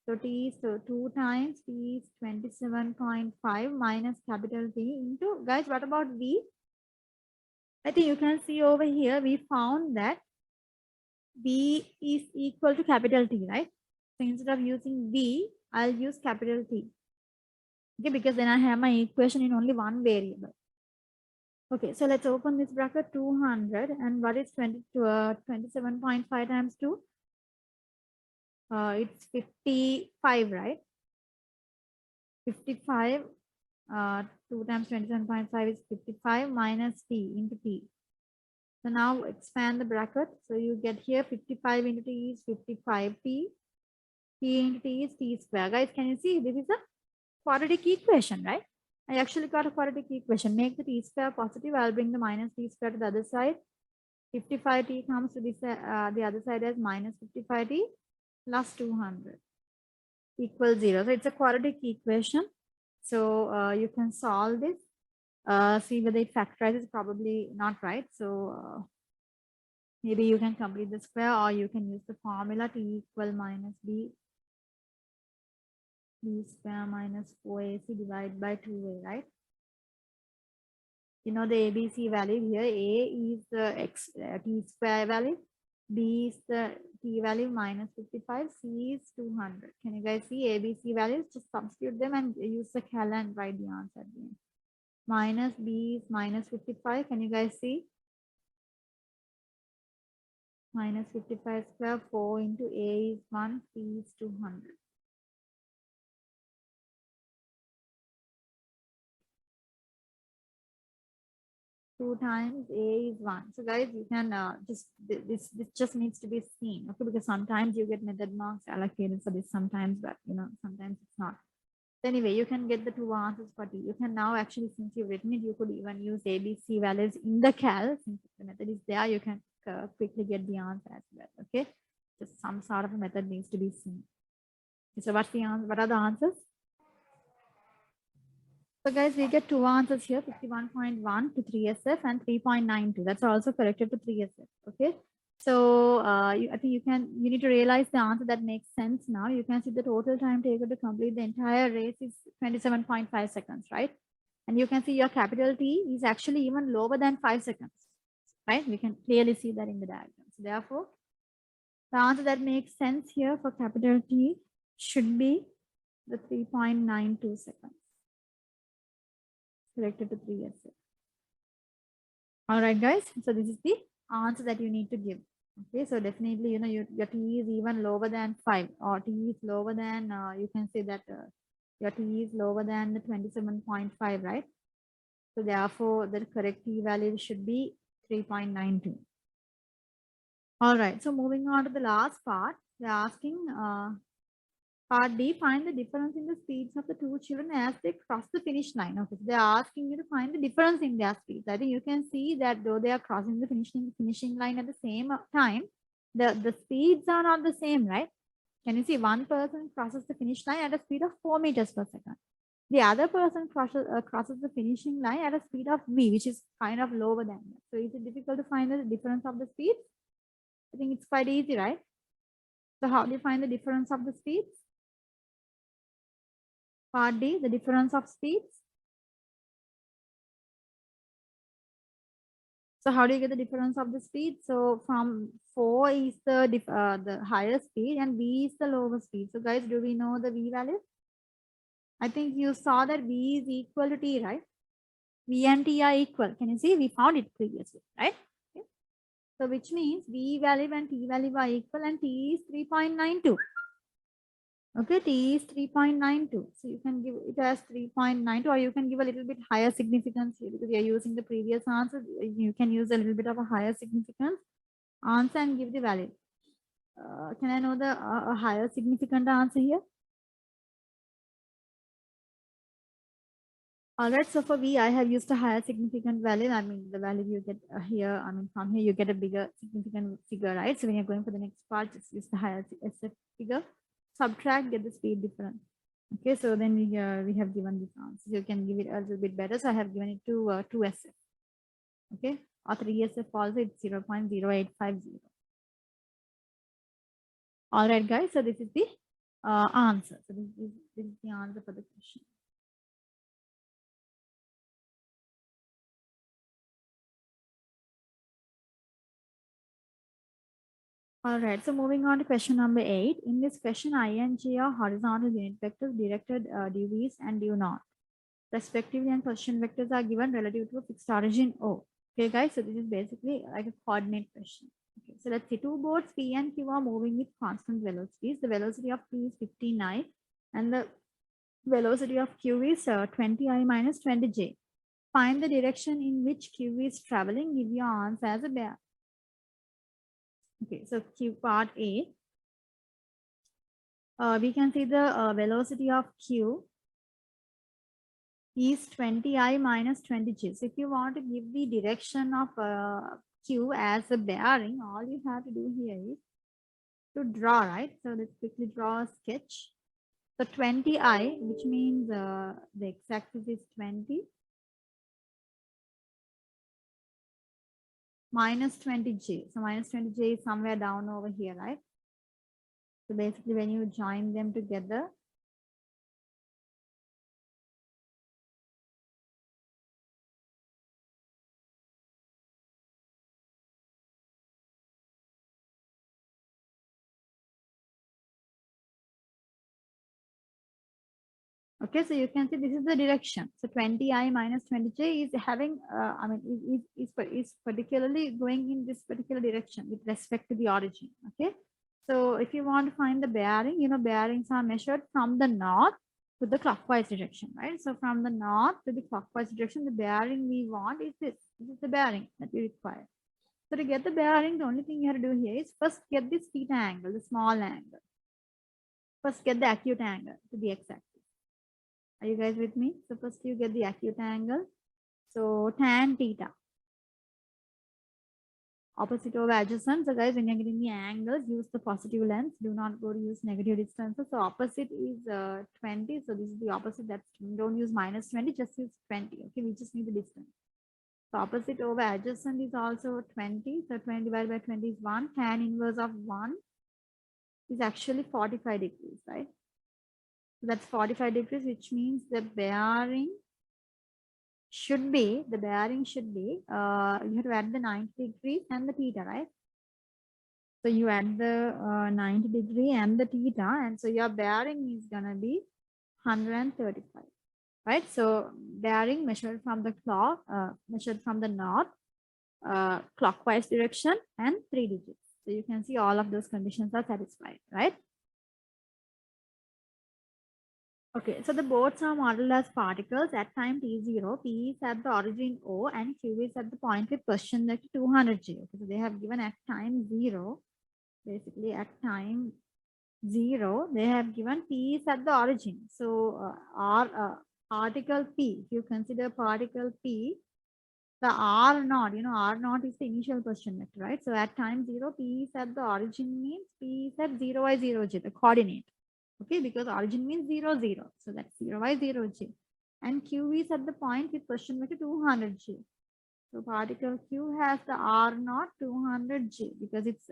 S1: So T is 2 times T is 27.5 minus capital T into, guys, what about V? I think you can see over here, we found that V is equal to capital T, right? So instead of using V, I'll use capital T. Okay, because then I have my equation in only one variable. Okay, so let's open this bracket 200 and what is 27.5 times 2? It's 55, right? 55, 2 times 27.5 is 55 minus T into T. So now expand the bracket. So you get here 55 into T is 55T. T into T is T square. Guys, can you see this is a quadratic equation, right? I actually got a quadratic equation. Make the T square positive. I'll bring the minus T square to the other side. 55T comes to this the other side as minus 55T plus 200 equals 0. So it's a quadratic equation. So you can solve this. See whether it factorizes, probably not, right? So maybe you can complete the square or you can use the formula T equal minus B square minus 4AC divided by 2A, right? You know the ABC value here. A is the T square value. B is the T value minus 55, C is 200. Can you guys see A, B, C values? Just substitute them and use the cal and write the answer at the end. Minus B is minus 55. Can you guys see? Minus 55 square, 4 into A is 1, C is 200. Two times A is 1. So guys, you can this just needs to be seen, okay? Because sometimes you get method marks allocated for this sometimes, but sometimes it's not. So anyway, you can get the two answers for T. You can now actually, since you've written it, you could even use A, B, C values in the cal. Since the method is there, you can quickly get the answer as well, okay? Just some sort of a method needs to be seen. So what's the answer? What are the answers? So guys, we get two answers here, 51.1 to 3SF and 3.92. That's also corrected to 3SF. Okay. So I think you need to realize the answer that makes sense now. You can see the total time taken to complete the entire race is 27.5 seconds, right? And you can see your capital T is actually even lower than 5 seconds, right? We can clearly see that in the diagram. So therefore, the answer that makes sense here for capital T should be the 3.92 seconds. Corrected to 3SF. All right, guys. So this is the answer that you need to give. Okay, so definitely, your T is even lower than 5, or T is lower than, you can say that your T is lower than the 27.5, right? So therefore, the correct T value should be 3.92. All right, so moving on to the last part, they're asking, Part D, find the difference in the speeds of the two children as they cross the finish line. Okay, so they are asking you to find the difference in their speeds. I think you can see that though they are crossing the finishing line at the same time, the speeds are not the same, right? Can you see one person crosses the finish line at a speed of 4 meters per second. The other person crosses the finishing line at a speed of V, which is kind of lower than that. So is it difficult to find the difference of the speeds? I think it's quite easy, right? So how do you find the difference of the speeds? Part D, the difference of speeds. So how do you get the difference of the speed? So from 4 is the higher speed and V is the lower speed. So guys, do we know the V value? I think you saw that V is equal to T, right? V and T are equal. Can you see? We found it previously, right? Okay. So which means V value and T value are equal and T is 3.92. Okay, T is 3.92. So you can give it as 3.92, or you can give a little bit higher significance here because we are using the previous answer. You can use a little bit of a higher significance answer and give the value. Can I know the higher significant answer here? All right, so for V, I have used a higher significant value. I mean, the value you get here, I mean, from here, you get a bigger significant figure, right? So when you're going for the next part, just use the higher SF figure. Subtract, get the speed difference. Okay, so then we have given this answer. You can give it a little bit better. So I have given it to 2SF. Okay, or 3SF also, it's 0.0850. All right, guys. So this is the answer. So this is the answer for the question. All right, so moving on to question number 8. In this question, I and J are horizontal unit vectors directed due east and due north, respectively, and position vectors are given relative to a fixed origin O. Okay, guys, so this is basically like a coordinate question. Okay, so let's see, two boards P and Q are moving with constant velocities. The velocity of P is 59 and the velocity of Q is 20I minus 20J. Find the direction in which Q is traveling. Give your answer as a bear. Okay, so Q part A. We can see the velocity of Q is 20I minus 20J. So if you want to give the direction of Q as a bearing, all you have to do here is to draw, right? So let's quickly draw a sketch. So 20I, which means the x-axis is 20 minus 20J. So minus 20J is somewhere down over here, right? So basically when you join them together, Okay, so you can see this is the direction. So 20I minus 20j is having, is particularly going in this particular direction with respect to the origin. Okay, so if you want to find the bearing, bearings are measured from the north to the clockwise direction, right? So from the north to the clockwise direction, the bearing we want is this. This is the bearing that we require. So to get the bearing, the only thing you have to do here is first get this theta angle, the small angle. First get the acute angle to the x-axis. Are you guys with me? So first you get the acute angle. So tan theta. Opposite over adjacent. So guys, when you're getting the angles, use the positive lens. Do not go to use negative distances. So opposite is 20. So this is the opposite. That's, don't use minus 20, just use 20. Okay, we just need the distance. So opposite over adjacent is also 20. So 20 divided by 20 is 1. Tan inverse of 1 is actually 45 degrees, right? So that's 45 degrees, which means the bearing should be, you have to add the 90 degrees and the theta, right? So you add the 90 degree and the theta, and so your bearing is gonna be 135, right? So bearing measured from the clock, measured from the north, clockwise direction, and 3 digits. So you can see all of those conditions are satisfied, right? Okay, so the boats are modeled as particles at time t0. P is at the origin O and Q is at the point with position vector 200G. Okay, so they have given at time 0. Basically, at time 0, they have given P is at the origin. So, particle P, if you consider particle P, the R naught, R naught is the initial position vector, right? So, at time 0, P is at the origin means P is at 0y0j, the coordinate. Okay, because origin means 0, 0. So that's 0y0j. And Q is at the point with position vector 200j. So particle Q has the R naught 200j because it's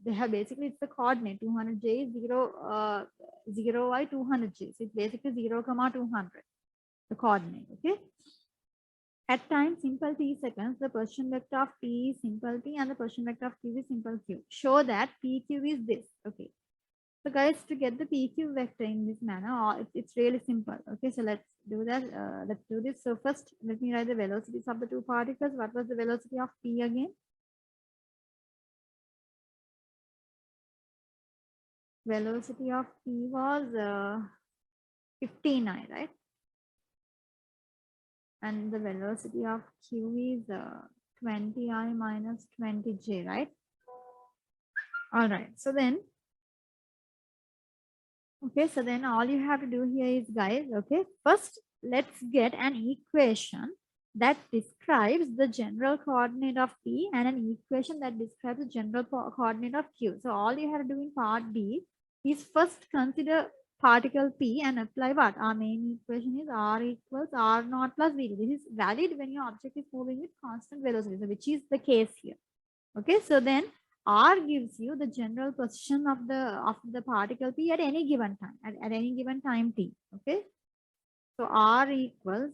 S1: they have basically it's the coordinate 200j is 0y 200j. So it's basically 0, 200, the coordinate. Okay. At time simple t seconds, the position vector of P is simple t and the position vector of Q is simple q. Show that PQ is this. Okay. So guys, to get the PQ vector in this manner, it's really simple. Okay, so let's do that. Let's do this. So first, let me write the velocities of the two particles. What was the velocity of P again? Velocity of P was 15I, right? And the velocity of Q is 20I minus 20J, right? All right, so then, okay, so then all you have to do here is, guys, okay, first let's get an equation that describes the general coordinate of P and an equation that describes the general coordinate of Q. So all you have to do in part B is first consider particle P and apply what? Our main equation is R equals R naught plus V. This is valid when your object is moving with constant velocity, so which is the case here. Okay, so then R gives you the general position of the particle P at any given time, at any given time t. Okay, so R equals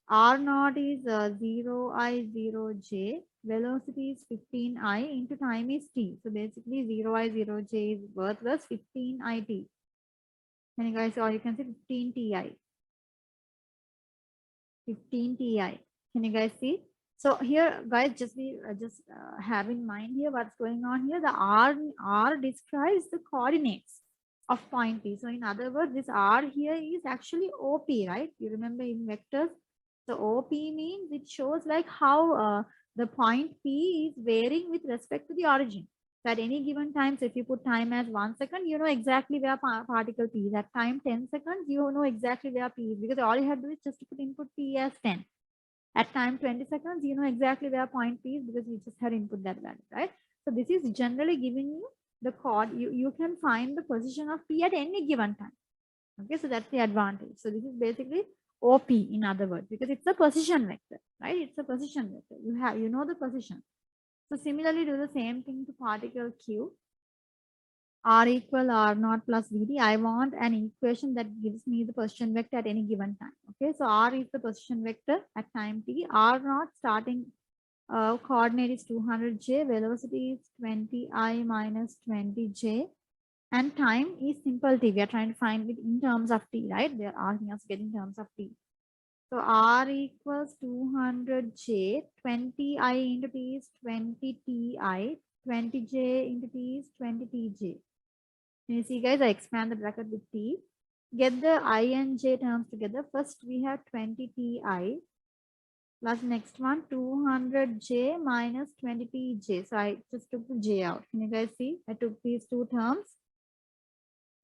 S1: R naught is 0I0j, velocity is 15I into time is t. So basically 0I0j is worthless 15IT. Can you guys, or you can say 15TI. 15TI. Can you guys see? So here, guys, just have in mind here what's going on here. The R describes the coordinates of point P. So in other words, this R here is actually OP, right? You remember in vectors. So OP means it shows like how the point P is varying with respect to the origin. So at any given time, so if you put time as 1 second, you know exactly where particle P is. At time 10 seconds, you know exactly where P is because all you have to do is just to put input P as 10. At time 20 seconds, you know exactly where point P is because you just had input that value, right? So this is generally giving you the chord. You can find the position of P at any given time. Okay, so that's the advantage. So this is basically OP in other words because it's a position vector, right? It's a position vector. You know the position. So similarly, do the same thing to particle Q. R equal R naught plus VD. I want an equation that gives me the position vector at any given time. Okay, so R is the position vector at time t. R naught starting coordinate is 200j. Velocity is 20I minus 20j. And time is simple t. We are trying to find it in terms of t, right? They are asking us to get in terms of t. So R equals 200J, 20I into T is 20TI, 20J into T is 20TJ. You see guys, I expand the bracket with T. Get the I and J terms together. First we have 20TI plus next one 200J minus 20TJ. So I just took the J out. Can you guys see? I took these two terms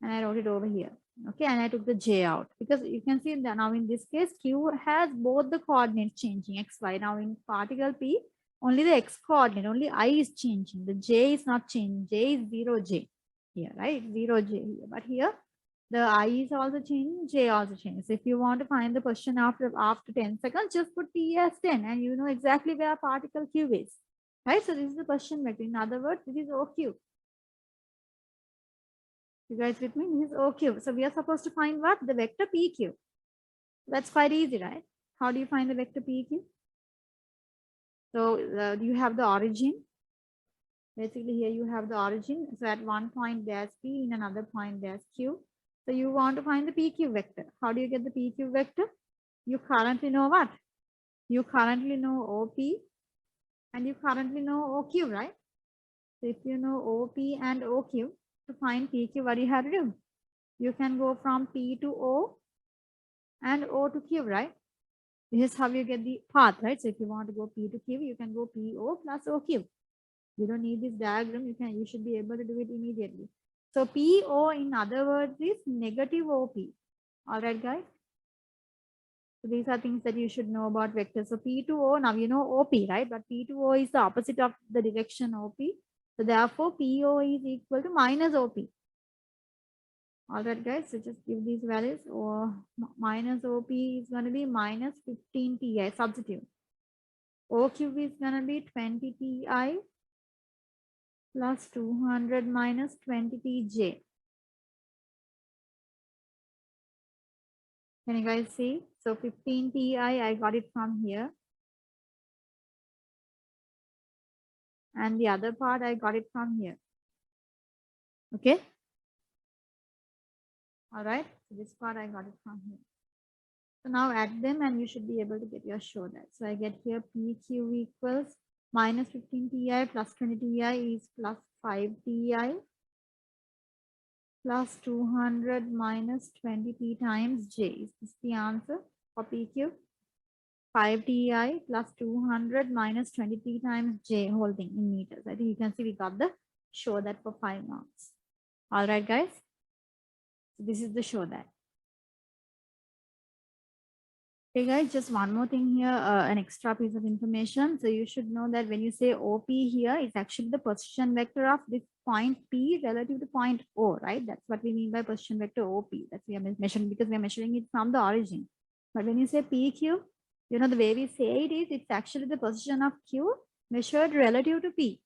S1: and I wrote it over here. Okay, and I took the J out because you can see that now in this case, Q has both the coordinates changing, X, Y. Now in particle P, only the X coordinate, only I is changing. The J is not changing. J is 0J here, right? 0J here. But here, the I is also changing, J also changing. So if you want to find the position after 10 seconds, just put T as 10 and you know exactly where particle Q is, right? So this is the position vector. In other words, this is OQ. You guys with me? This is OQ. So we are supposed to find what? The vector PQ. That's quite easy, right? How do you find the vector PQ? So you have the origin. Basically here you have the origin. So at one point there's P, in another point there's Q. So you want to find the PQ vector. How do you get the PQ vector? You currently know what? You currently know OP and you currently know OQ, right? So if you know OP and OQ, to find PQ, what do you have to do? You can go from P to O and O to Q, right? This is how you get the path, right? So if you want to go P to Q, you can go PO plus OQ. You don't need this diagram. You should be able to do it immediately. So PO, in other words, is negative OP. All right, guys. So these are things that you should know about vectors. So P to O, now you know OP, right? But P to O is the opposite of the direction OP. So therefore, PO is equal to minus OP. All right, guys. So just give these values. Or minus OP is going to be minus 15 Ti. Substitute. OQ is going to be 20 Ti plus 200 minus 20 Tj. Can you guys see? So 15 Ti, I got it from here. And the other part, I got it from here. Okay. All right. So this part, I got it from here. So now add them and you should be able to get your show that. So I get here PQ equals minus 15 Ti plus 20 Ti is plus 5 Ti plus 200 minus 20 T times J. Is this the answer for PQ? 5 Ti plus 200 minus 23 times J whole thing in meters. I think you can see we got the show that for 5 marks. All right, guys. So this is the show that. Okay, guys, just one more thing here, an extra piece of information. So you should know that when you say OP here, it's actually the position vector of this point P relative to point O, right? That's what we mean by position vector OP. That's we are measuring because we are measuring it from the origin. But when you say PQ, you know, the way we say it is, it's actually the position of Q measured relative to P.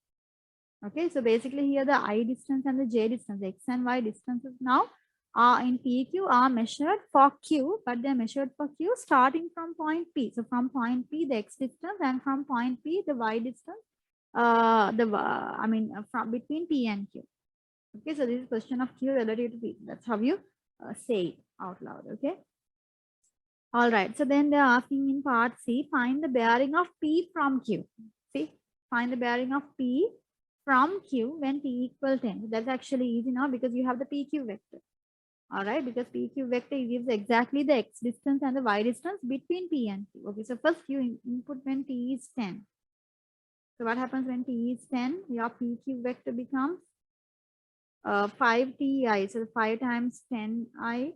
S1: Okay, so basically here the I distance and the J distance, the X and Y distances now in PQ are measured for Q, but they're measured for Q starting from point P. So from point P, the X distance, and from point P, the Y distance, from between P and Q. Okay, so this is question of Q relative to P. That's how you say it out loud. Okay. All right. So then they're asking in part C, find the bearing of P from Q. See, find the bearing of P from Q when T equals 10. So that's actually easy now because you have the PQ vector. All right, because PQ vector gives exactly the X distance and the Y distance between P and Q. Okay, so first you input when T is 10. So what happens when T is 10? Your PQ vector becomes 5 Ti. So 5 times 10I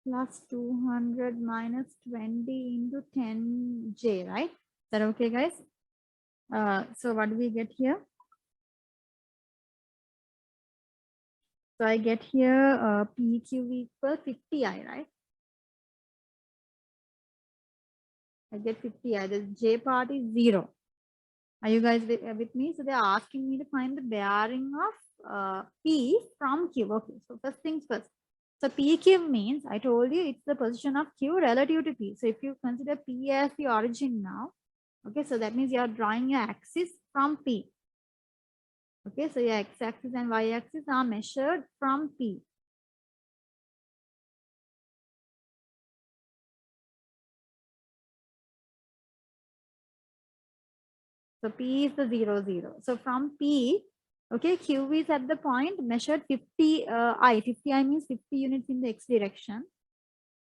S1: plus 200 minus 20 into 10J, right? Is that okay, guys? So what do we get here? So I get here PQ equal 50I, right? I get 50I. The J part is 0. Are you guys with me? So they're asking me to find the bearing of P from Q. Okay, so first things first. So PQ means, I told you, it's the position of Q relative to P. So if you consider P as the origin now, okay, so that means you are drawing your axis from P. Okay, so your x-axis and y-axis are measured from P. So P is the 0, 0. So from P, okay, Q is at the point measured 50 I. 50 I means 50 units in the x direction.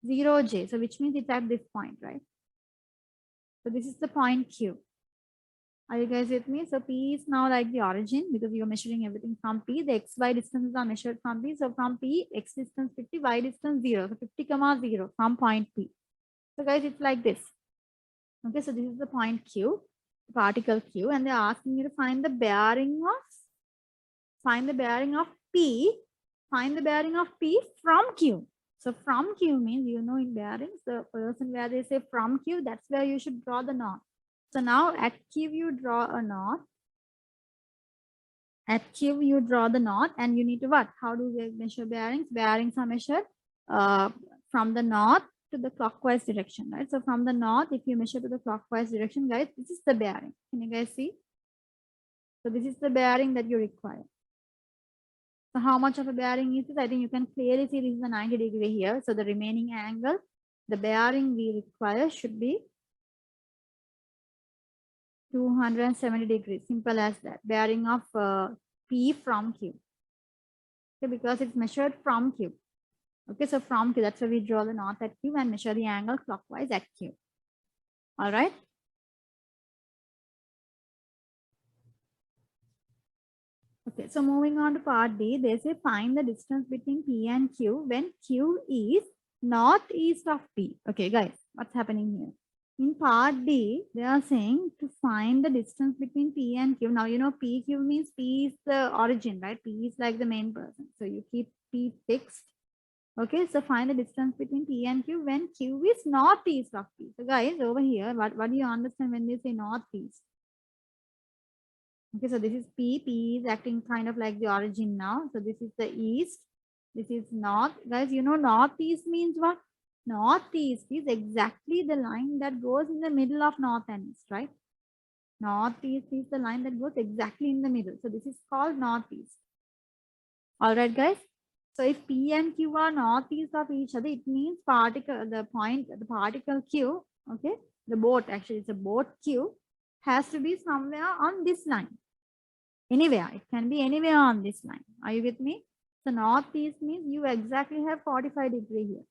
S1: 0, J. So which means it's at this point, right? So this is the point Q. Are you guys with me? So P is now like the origin because you're measuring everything from P. The x, y distances are measured from P. So from P, x distance 50, y distance 0. So 50 comma 0 from point P. So guys, it's like this. Okay, so this is the point Q, particle Q, and they're asking you to find the bearing of P, find the bearing of P from Q. So from Q means, you know, in bearings, the person where they say from Q, that's where you should draw the knot. So now at Q you draw a knot. At Q you draw the knot, and you need to what? How do we measure bearings? Bearings are measured from the knot to the clockwise direction, right? So from the knot, if you measure to the clockwise direction, guys, this is the bearing. Can you guys see? So this is the bearing that you require. So how much of a bearing is this? I think you can clearly see this is a 90 degree here. So the remaining angle, the bearing we require should be 270 degrees. Simple as that. Bearing of P from Q. Okay, because it's measured from Q. Okay, so from Q, that's why we draw the knot at Q and measure the angle clockwise at Q. All right. Okay, so moving on to part D, they say find the distance between P and Q when Q is northeast of P. Okay, guys, what's happening here? In part D, they are saying to find the distance between P and Q. Now, you know, PQ means P is the origin, right? P is like the main person. So you keep P fixed. Okay, so find the distance between P and Q when Q is northeast of P. So guys, over here, what do you understand when they say northeast? Okay, so this is P. P is acting kind of like the origin now. So this is the east. This is north. Guys, you know northeast means what? Northeast is exactly the line that goes in the middle of north and east, right? Northeast is the line that goes exactly in the middle. So this is called northeast. All right, guys. So if P and Q are northeast of each other, it means the particle Q, okay, the boat, actually it's a boat Q, has to be somewhere on this line. Anywhere, it can be anywhere on this line. Are you with me? So northeast means you exactly have 45 degree here.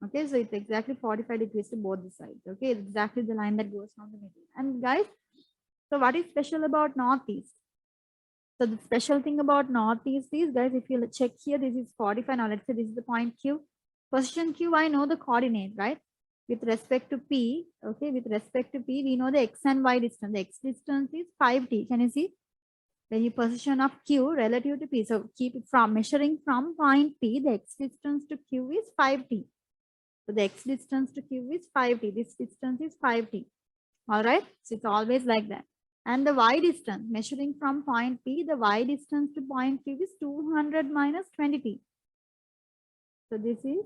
S1: Okay, so it's exactly 45 degrees to both the sides. Okay, it's exactly the line that goes from the middle. And guys, so what is special about northeast? So the special thing about northeast is, guys, if you check here, this is 45. Now let's say this is the point Q. Position Q, I know the coordinate, right? With respect to P, okay, with respect to P, we know the X and Y distance. The X distance is 5t. Can you see? When you position of Q relative to P, so keep it from measuring from point P, the X distance to Q is 5t. So the X distance to Q is 5t. This distance is 5t. All right. So it's always like that. And the Y distance, measuring from point P, the Y distance to point Q is 200 minus 20t. So this is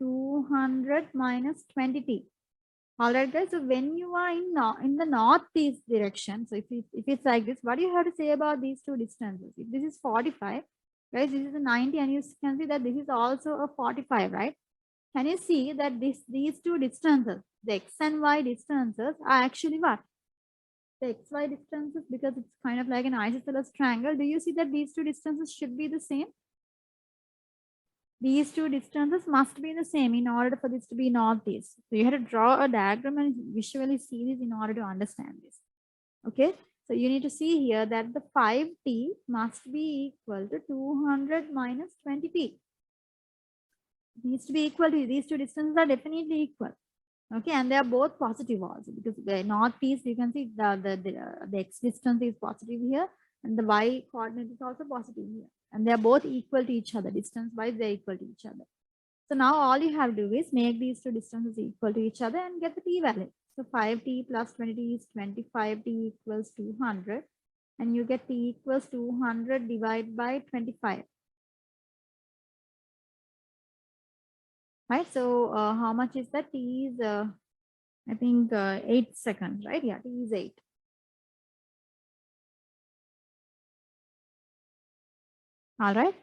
S1: 200 minus 20t. All right, guys. So when you are in the northeast direction, so if it's like this, what do you have to say about these two distances? If this is 45, guys, this is a 90, and you can see that this is also a 45, right? Can you see that these two distances, the X and Y distances, are actually what? The XY distances, because it's kind of like an isosceles triangle. Do you see that these two distances should be the same? These two distances must be the same in order for this to be northeast. So you have to draw a diagram and visually see this in order to understand this. Okay. So you need to see here that the 5t must be equal to 200 minus 20t. It needs to be equal to, these two distances are definitely equal. Okay, and they are both positive also, because the northeast, you can see the x distance is positive here, and the y coordinate is also positive here, and they are both equal to each other. Distance wise, they are equal to each other. So now all you have to do is make these two distances equal to each other and get the t value. So 5t plus 20t is 25t equals 200, and you get t equals 200 divided by 25. Right, so how much is that? T is I think 8 seconds, right? Yeah, T is 8. All right.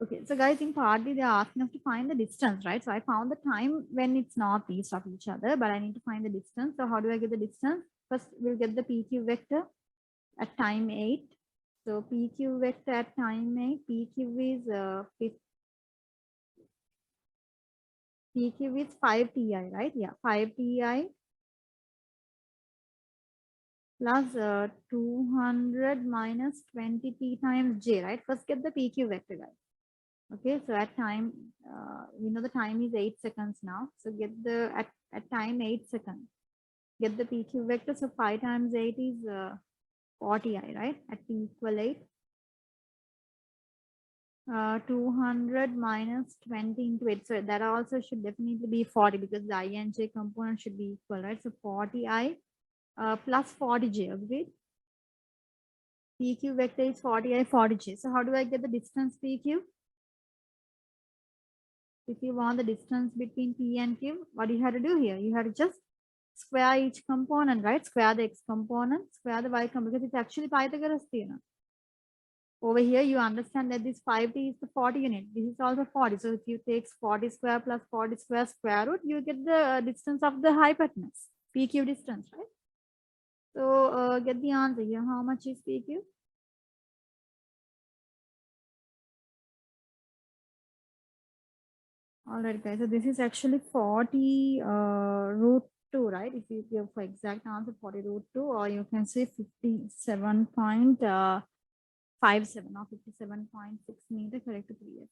S1: Okay, so guys, in part B, they're asking us to find the distance, right? So I found the time when it's northeast of each other, but I need to find the distance. So how do I get the distance? First, we'll get the PQ vector at time 8. So PQ vector at time 8, PQ is 5 Ti, right? Yeah, 5 Ti plus 200 minus 20 T times J, right? First get the PQ vector, guys. Okay, so at time, we know the time is 8 seconds now. So get the, at time 8 seconds, get the PQ vector. So 5 times 8 is 40, right? At T equal 8. 200 minus 20 into 8. So that also should definitely be 40 because the I and J component should be equal, right? So 40I plus 40J, okay? PQ vector is 40I, 40J. So how do I get the distance PQ? If you want the distance between P and Q, what do you have to do here? You have to just square each component, right? Square the X component, square the Y component, because it's actually Pythagoras theorem. Over here, you understand that this 5t is the 40 unit. This is also 40. So if you take 40 square plus 40 square square root, you get the distance of the hypotenuse, PQ distance, right? So get the answer here. How much is PQ? All right, guys. So this is actually 40 root 2, right? If you give for exact answer 40 root 2, or you can say 57.57 or 57.6 meter, correct to 3 years.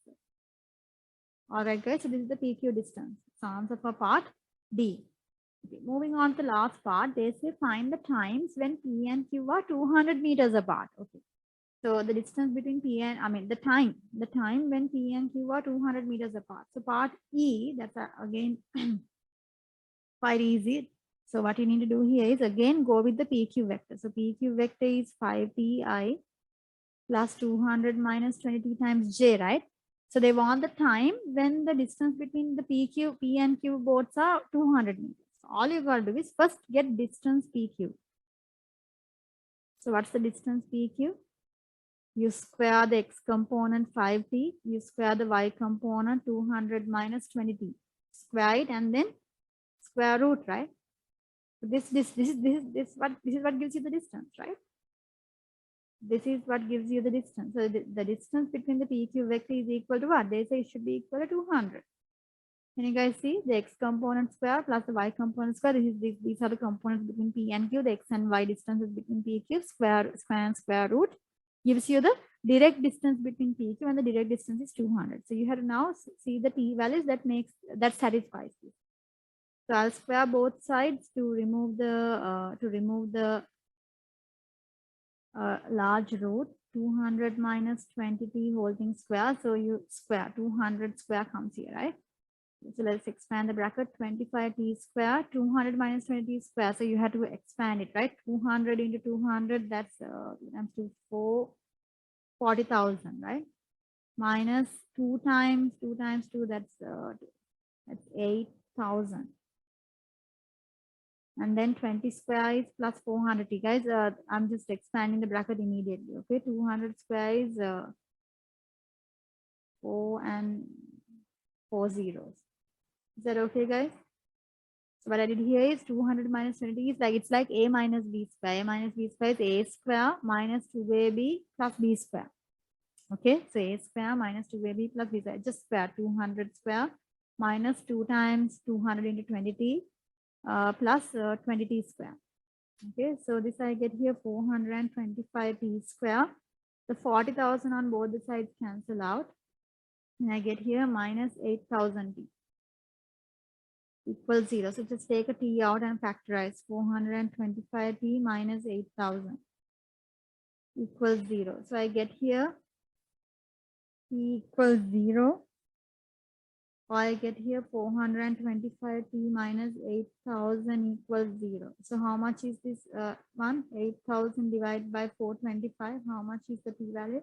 S1: All right, guys. So this is the PQ distance. So answer for part D. Okay, moving on to the last part, they say find the times when P and Q are 200 meters apart. Okay. So the distance between P and, the time when P and Q are 200 meters apart. So part E, that's again quite easy. So what you need to do here is again go with the PQ vector. So PQ vector is 5Ti plus 200 minus 20 times J, right? So they want the time when the distance between the P and Q boats are 200 meters. So all you got to do is first get distance PQ. So what's the distance PQ? You square the X component 5t, you square the Y component 200 minus 20t. Square it and then square root, right? So this is what gives you the distance, right? This is what gives you the distance. So the distance between the PQ vector is equal to what? They say it should be equal to 200. Can you guys see the X component square plus the Y component square? These are the components between P and Q. The X and Y distances between P, Q, square and square root gives you the direct distance between P, Q, and the direct distance is 200. So you have to now see the T values that satisfies this. So I'll square both sides to remove the large root. 200 minus 20t whole thing square. So you square 200 square comes here, right? So let's expand the bracket. 25t square, 200 minus 20t square. So you have to expand it, right? 200 into 200, that's to 40,000, right? Minus 2 times 2 times 2, that's 8,000. And then 20 square is plus 400t. Guys, I'm just expanding the bracket immediately. Okay, 200 square is 4 and 4 zeros. Is that okay, guys? So what I did here is 200 minus 20 is like, it's like a minus b square. A minus b square is a square minus 2ab plus b square. Okay, so a square minus 2ab plus b square. Just square 200 square minus 2 times 200 into 20t plus 20t square. Okay, so this I get here 425t square. The 40,000 on both the sides cancel out. And I get here minus 8,000t equals 0. So just take a t out and factorize. 425t minus 8,000 equals 0. So I get here t equals 0. Or I get here 425t minus 8,000 equals 0. So how much is this one? 8,000 divided by 425. How much is the t value?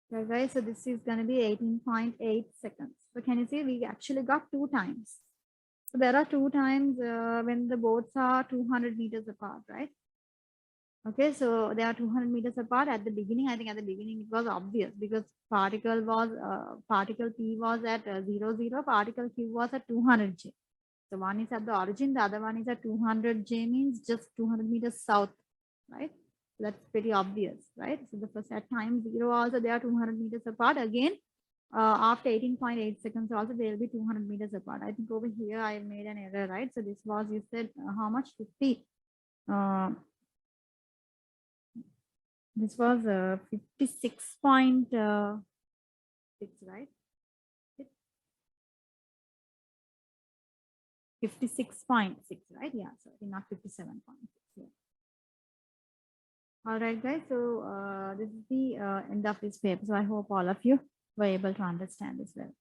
S1: Right, guys, so this is going to be 18.8 seconds. So can you see we actually got 2 times. So there are two times when the boats are 200 meters apart, right? Okay, so they are 200 meters apart at the beginning. I think at the beginning it was obvious because particle P was at 0, particle Q was at 200 J. So one is at the origin, the other one is at 200 J means just 200 meters south, right? So that's pretty obvious, right? So the first at time 0 also they are 200 meters apart. Again, after 18.8 seconds also they will be 200 meters apart. I think over here I made an error, right? So this was, you said how much? 50. This was 56.6, right? 56.6, right? Yeah, so not 57.6. Yeah. All right, guys. So this is the end of this paper. So I hope all of you were able to understand this well.